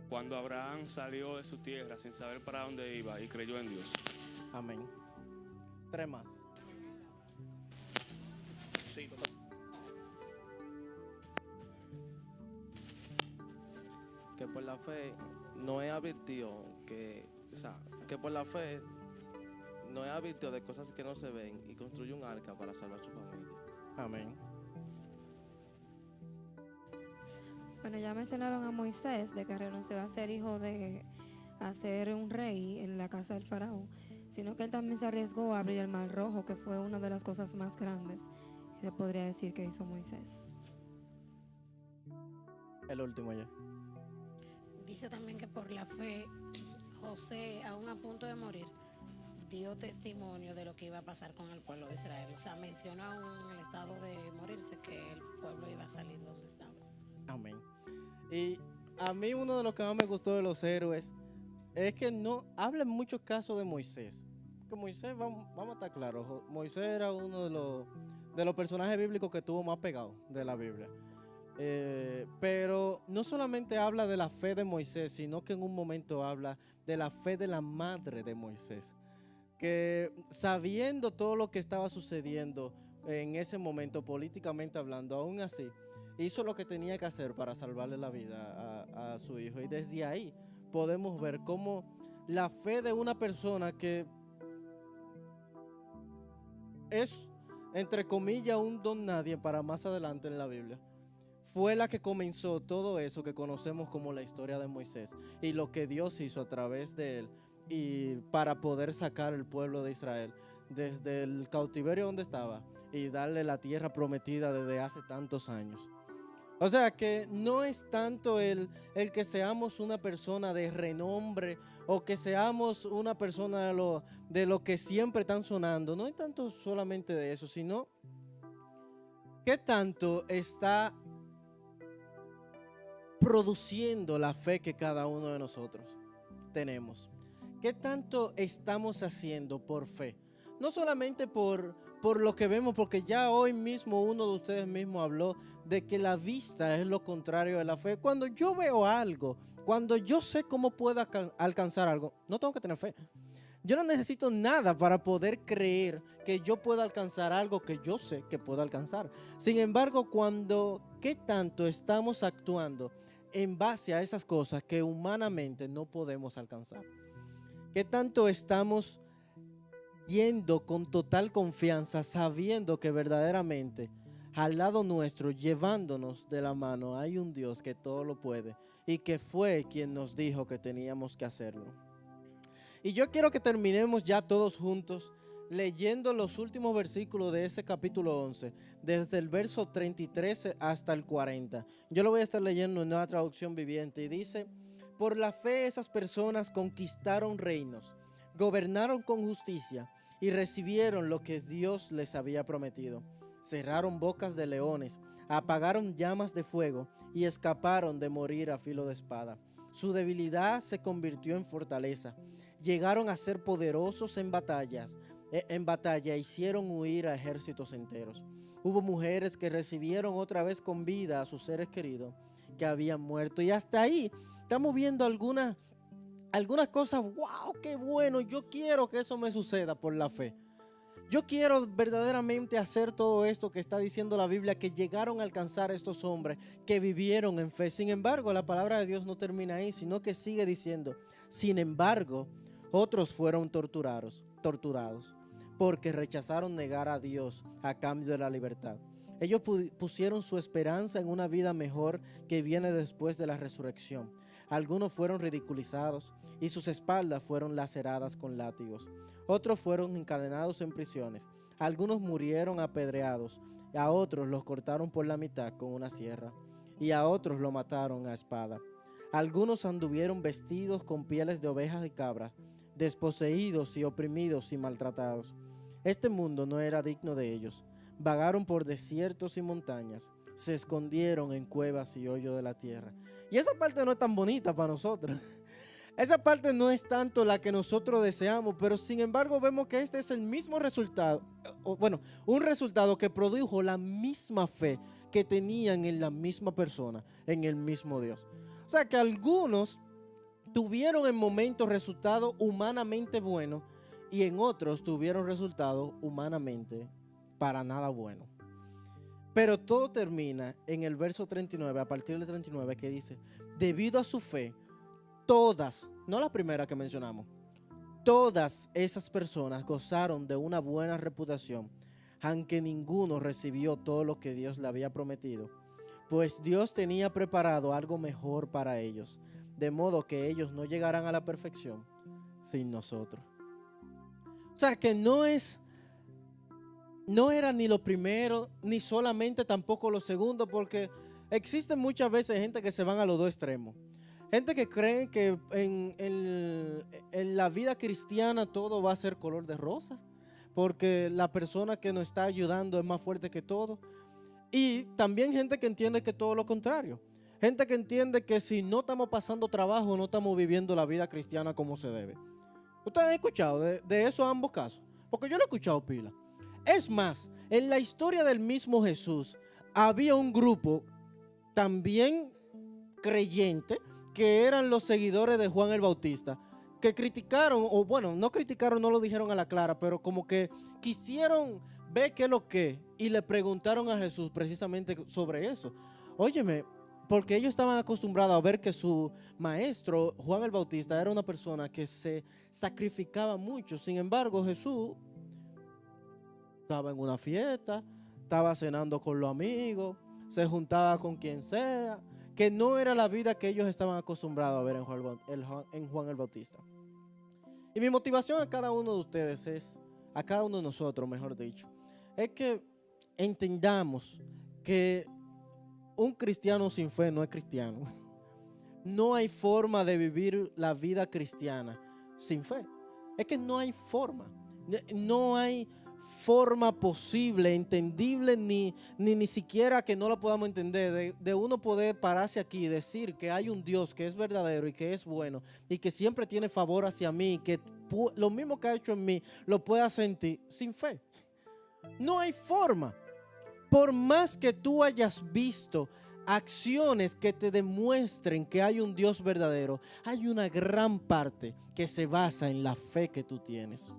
G: Cuando Abraham salió de su tierra sin saber para dónde iba y creyó en Dios.
A: Amén. 3 más.
G: Sí, total.
A: Que por la fe Noé advirtió que por la fe Noé advirtió de cosas que no se ven y construyó un arca para salvar su familia. Amén.
P: Bueno, ya mencionaron a Moisés, de que renunció a ser hijo a ser un rey en la casa del faraón, sino que él también se arriesgó a abrir el mar rojo, que fue una de las cosas más grandes que se podría decir que hizo Moisés.
A: El último ya.
J: Dice también que por la fe José, aún a punto de morir, dio testimonio de lo que iba a pasar con el pueblo de Israel. O sea, mencionó aún en el estado de morirse que el pueblo iba a salir donde estaba.
A: Amén. Y a mí uno de los que más me gustó de los héroes es que no habla en muchos casos de Moisés. Que Moisés, vamos a estar claros, Moisés era uno de los personajes bíblicos que estuvo más pegado de la Biblia. Pero no solamente habla de la fe de Moisés, sino que en un momento habla de la fe de la madre de Moisés, que sabiendo todo lo que estaba sucediendo en ese momento políticamente hablando, aún así hizo lo que tenía que hacer para salvarle la vida a su hijo. Y desde ahí podemos ver cómo la fe de una persona que es, entre comillas, un don nadie para más adelante en la Biblia, fue la que comenzó todo eso que conocemos como la historia de Moisés y lo que Dios hizo a través de él y para poder sacar el pueblo de Israel desde el cautiverio donde estaba y darle la tierra prometida desde hace tantos años. O sea que no es tanto el que seamos una persona de renombre o que seamos una persona de lo que siempre están sonando. No es tanto solamente de eso, sino qué tanto está produciendo la fe que cada uno de nosotros tenemos. ¿Qué tanto estamos haciendo por fe? No solamente por lo que vemos, porque ya hoy mismo uno de ustedes mismos habló de que la vista es lo contrario de la fe. Cuando yo veo algo, cuando yo sé cómo puedo alcanzar algo, no tengo que tener fe. Yo no necesito nada para poder creer que yo pueda alcanzar algo que yo sé que puedo alcanzar. Sin embargo, ¿qué tanto estamos actuando en base a esas cosas que humanamente no podemos alcanzar? ¿Qué tanto estamos yendo con total confianza, sabiendo que verdaderamente al lado nuestro, llevándonos de la mano, hay un Dios que todo lo puede y que fue quien nos dijo que teníamos que hacerlo? Y yo quiero que terminemos ya todos juntos leyendo los últimos versículos de ese capítulo 11, desde el verso 33 hasta el 40. Yo lo voy a estar leyendo en Nueva Traducción Viviente y dice: por la fe esas personas conquistaron reinos, gobernaron con justicia y recibieron lo que Dios les había prometido. Cerraron bocas de leones, apagaron llamas de fuego y escaparon de morir a filo de espada. Su debilidad se convirtió en fortaleza. Llegaron a ser poderosos en batalla, hicieron huir a ejércitos enteros. Hubo mujeres que recibieron otra vez con vida a sus seres queridos que habían muerto. Y hasta ahí estamos viendo algunas cosas. ¡Wow! ¡Qué bueno! Yo quiero que eso me suceda por la fe. Yo quiero verdaderamente hacer todo esto que está diciendo la Biblia, que llegaron a alcanzar estos hombres que vivieron en fe. Sin embargo, la palabra de Dios no termina ahí, sino que sigue diciendo: sin embargo, otros fueron torturados, porque rechazaron negar a Dios a cambio de la libertad. Ellos pusieron su esperanza en una vida mejor que viene después de la resurrección. Algunos fueron ridiculizados y sus espaldas fueron laceradas con látigos. Otros fueron encadenados en prisiones. Algunos murieron apedreados. A otros los cortaron por la mitad con una sierra. Y a otros lo mataron a espada. Algunos anduvieron vestidos con pieles de ovejas y cabras, desposeídos y oprimidos y maltratados. Este mundo no era digno de ellos. Vagaron por desiertos y montañas. Se escondieron en cuevas y hoyos de la tierra. Y esa parte no es tan bonita para nosotros. Esa parte no es tanto la que nosotros deseamos, pero sin embargo vemos que este es el mismo resultado, un resultado que produjo la misma fe que tenían en la misma persona, en el mismo Dios. O sea que algunos tuvieron en momentos resultados humanamente buenos y en otros tuvieron resultados humanamente para nada buenos. Pero todo termina en el verso 39, a partir del 39, que dice: debido a su fe, todas, no la primera que mencionamos, todas esas personas gozaron de una buena reputación, aunque ninguno recibió todo lo que Dios le había prometido, pues Dios tenía preparado algo mejor para ellos, de modo que ellos no llegarán a la perfección sin nosotros. O sea que no era ni lo primero, ni solamente tampoco lo segundo, porque existen muchas veces gente que se van a los dos extremos. Gente que cree que en la vida cristiana todo va a ser color de rosa, porque la persona que nos está ayudando es más fuerte que todo. Y también gente que entiende que todo lo contrario. Gente que entiende que si no estamos pasando trabajo, no estamos viviendo la vida cristiana como se debe. ¿Ustedes han escuchado de eso ambos casos? Porque yo lo he escuchado pila. Es más, en la historia del mismo Jesús había un grupo también creyente que eran los seguidores de Juan el Bautista, que criticaron, o bueno, no criticaron, no lo dijeron a la clara, pero como que quisieron ver qué es lo que, y le preguntaron a Jesús precisamente sobre eso. Óyeme, porque ellos estaban acostumbrados a ver que su maestro, Juan el Bautista, era una persona que se sacrificaba mucho. Sin embargo, Jesús estaba en una fiesta, estaba cenando con los amigos, se juntaba con quien sea, que no era la vida que ellos estaban acostumbrados a ver en Juan el Bautista. Y mi motivación a cada uno de ustedes a cada uno de nosotros, mejor dicho, es que entendamos que un cristiano sin fe no es cristiano. No hay forma de vivir la vida cristiana sin fe. Es que no hay forma. No hay forma posible, entendible, ni siquiera que no la podamos entender, de uno poder pararse aquí y decir que hay un Dios que es verdadero y que es bueno y que siempre tiene favor hacia mí, que lo mismo que ha hecho en mí lo pueda sentir sin fe. No hay forma. Por más que tú hayas visto acciones que te demuestren que hay un Dios verdadero, hay una gran parte que se basa en la fe que tú tienes.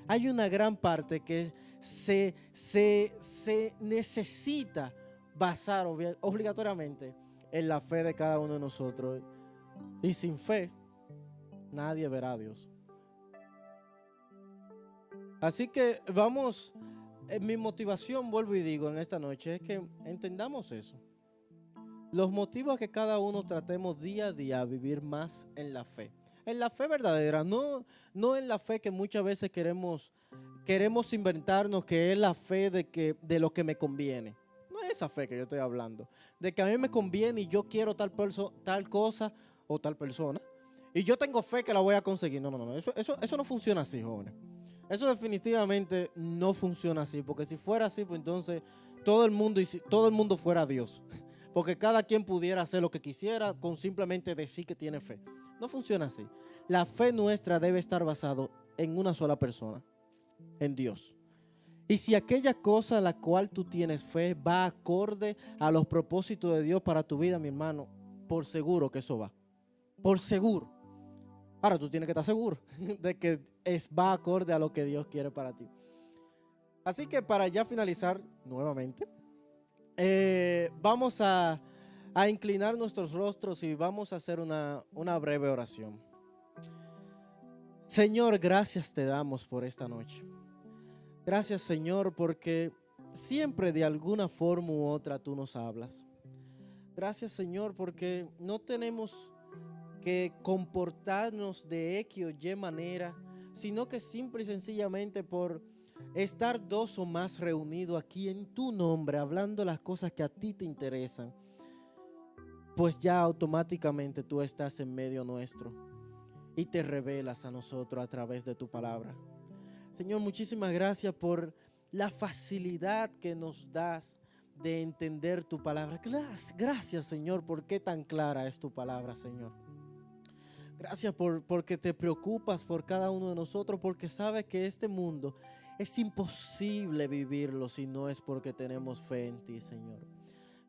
A: Hay una gran parte que se necesita basar obligatoriamente en la fe de cada uno de nosotros. Y sin fe, nadie verá a Dios. Así que vamos, mi motivación, vuelvo y digo en esta noche, es que entendamos eso. Los motivos a que cada uno tratemos día a día a vivir más en la fe. En la fe verdadera, no en la fe que muchas veces queremos inventarnos, que es la fe de lo que me conviene. No es esa fe que yo estoy hablando. De que a mí me conviene y yo quiero tal cosa o tal persona. Y yo tengo fe que la voy a conseguir. No. Eso no funciona así, jóvenes. Eso definitivamente no funciona así. Porque si fuera así, pues entonces todo el mundo fuera Dios. Porque cada quien pudiera hacer lo que quisiera con simplemente decir que tiene fe. No funciona así. La fe nuestra debe estar basada en una sola persona, en Dios. Y si aquella cosa a la cual tú tienes fe va acorde a los propósitos de Dios para tu vida, mi hermano, por seguro que eso va. Por seguro. Ahora tú tienes que estar seguro de que va acorde a lo que Dios quiere para ti. Así que para ya finalizar nuevamente, vamos a inclinar nuestros rostros y vamos a hacer una breve oración. Señor, gracias te damos por esta noche. Gracias, Señor, porque siempre de alguna forma u otra tú nos hablas. Gracias, Señor, porque no tenemos que comportarnos de X o Y manera, sino que simple y sencillamente por estar dos o más reunidos aquí en tu nombre, hablando las cosas que a ti te interesan, pues ya automáticamente tú estás en medio nuestro y te revelas a nosotros a través de tu palabra. Señor, muchísimas gracias por la facilidad que nos das de entender tu palabra. Gracias, Señor, porque tan clara es tu palabra, Señor. Gracias porque te preocupas por cada uno de nosotros, porque sabes que este mundo es imposible vivirlo si no es porque tenemos fe en ti, Señor.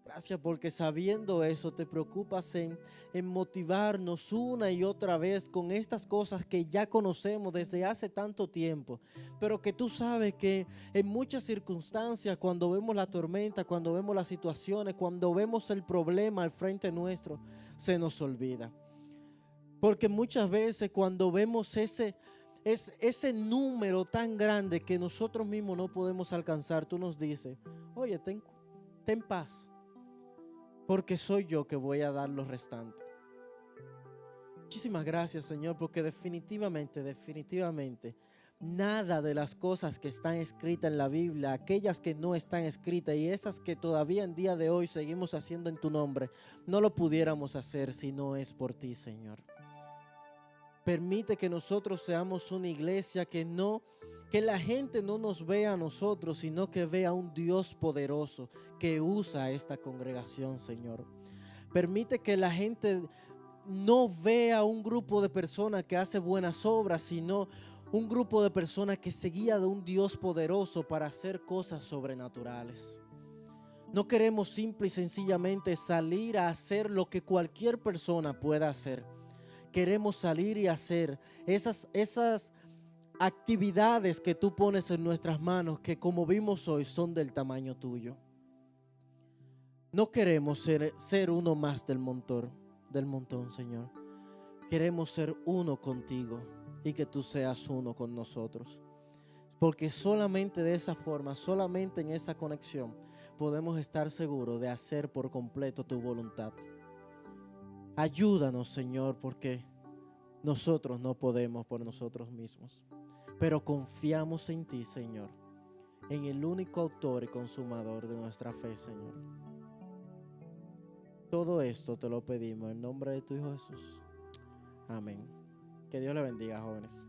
A: Gracias porque sabiendo eso te preocupas en motivarnos una y otra vez con estas cosas que ya conocemos desde hace tanto tiempo, pero que tú sabes que en muchas circunstancias, cuando vemos la tormenta, cuando vemos las situaciones, cuando vemos el problema al frente nuestro, se nos olvida. Porque muchas veces cuando vemos ese número tan grande que nosotros mismos no podemos alcanzar, tú nos dices, oye, ten paz, porque soy yo que voy a dar lo restante. Muchísimas gracias, Señor, porque definitivamente, nada de las cosas que están escritas en la Biblia, aquellas que no están escritas y esas que todavía en día de hoy seguimos haciendo en tu nombre, no lo pudiéramos hacer si no es por ti, Señor. Permite que nosotros seamos una iglesia que la gente no nos vea a nosotros, sino que vea a un Dios poderoso que usa esta congregación, Señor. Permite que la gente no vea un grupo de personas que hace buenas obras, sino un grupo de personas que se guía de un Dios poderoso para hacer cosas sobrenaturales. No queremos simple y sencillamente salir a hacer lo que cualquier persona pueda hacer. Queremos salir y hacer esas actividades que tú pones en nuestras manos, que como vimos hoy son del tamaño tuyo. No queremos ser uno más del montón, Señor. Queremos ser uno contigo y que tú seas uno con nosotros. Porque solamente de esa forma, solamente en esa conexión, podemos estar seguros de hacer por completo tu voluntad. Ayúdanos, Señor, porque nosotros no podemos por nosotros mismos. Pero confiamos en ti, Señor, en el único autor y consumador de nuestra fe, Señor. Todo esto te lo pedimos en nombre de tu Hijo Jesús. Amén. Que Dios le bendiga, jóvenes.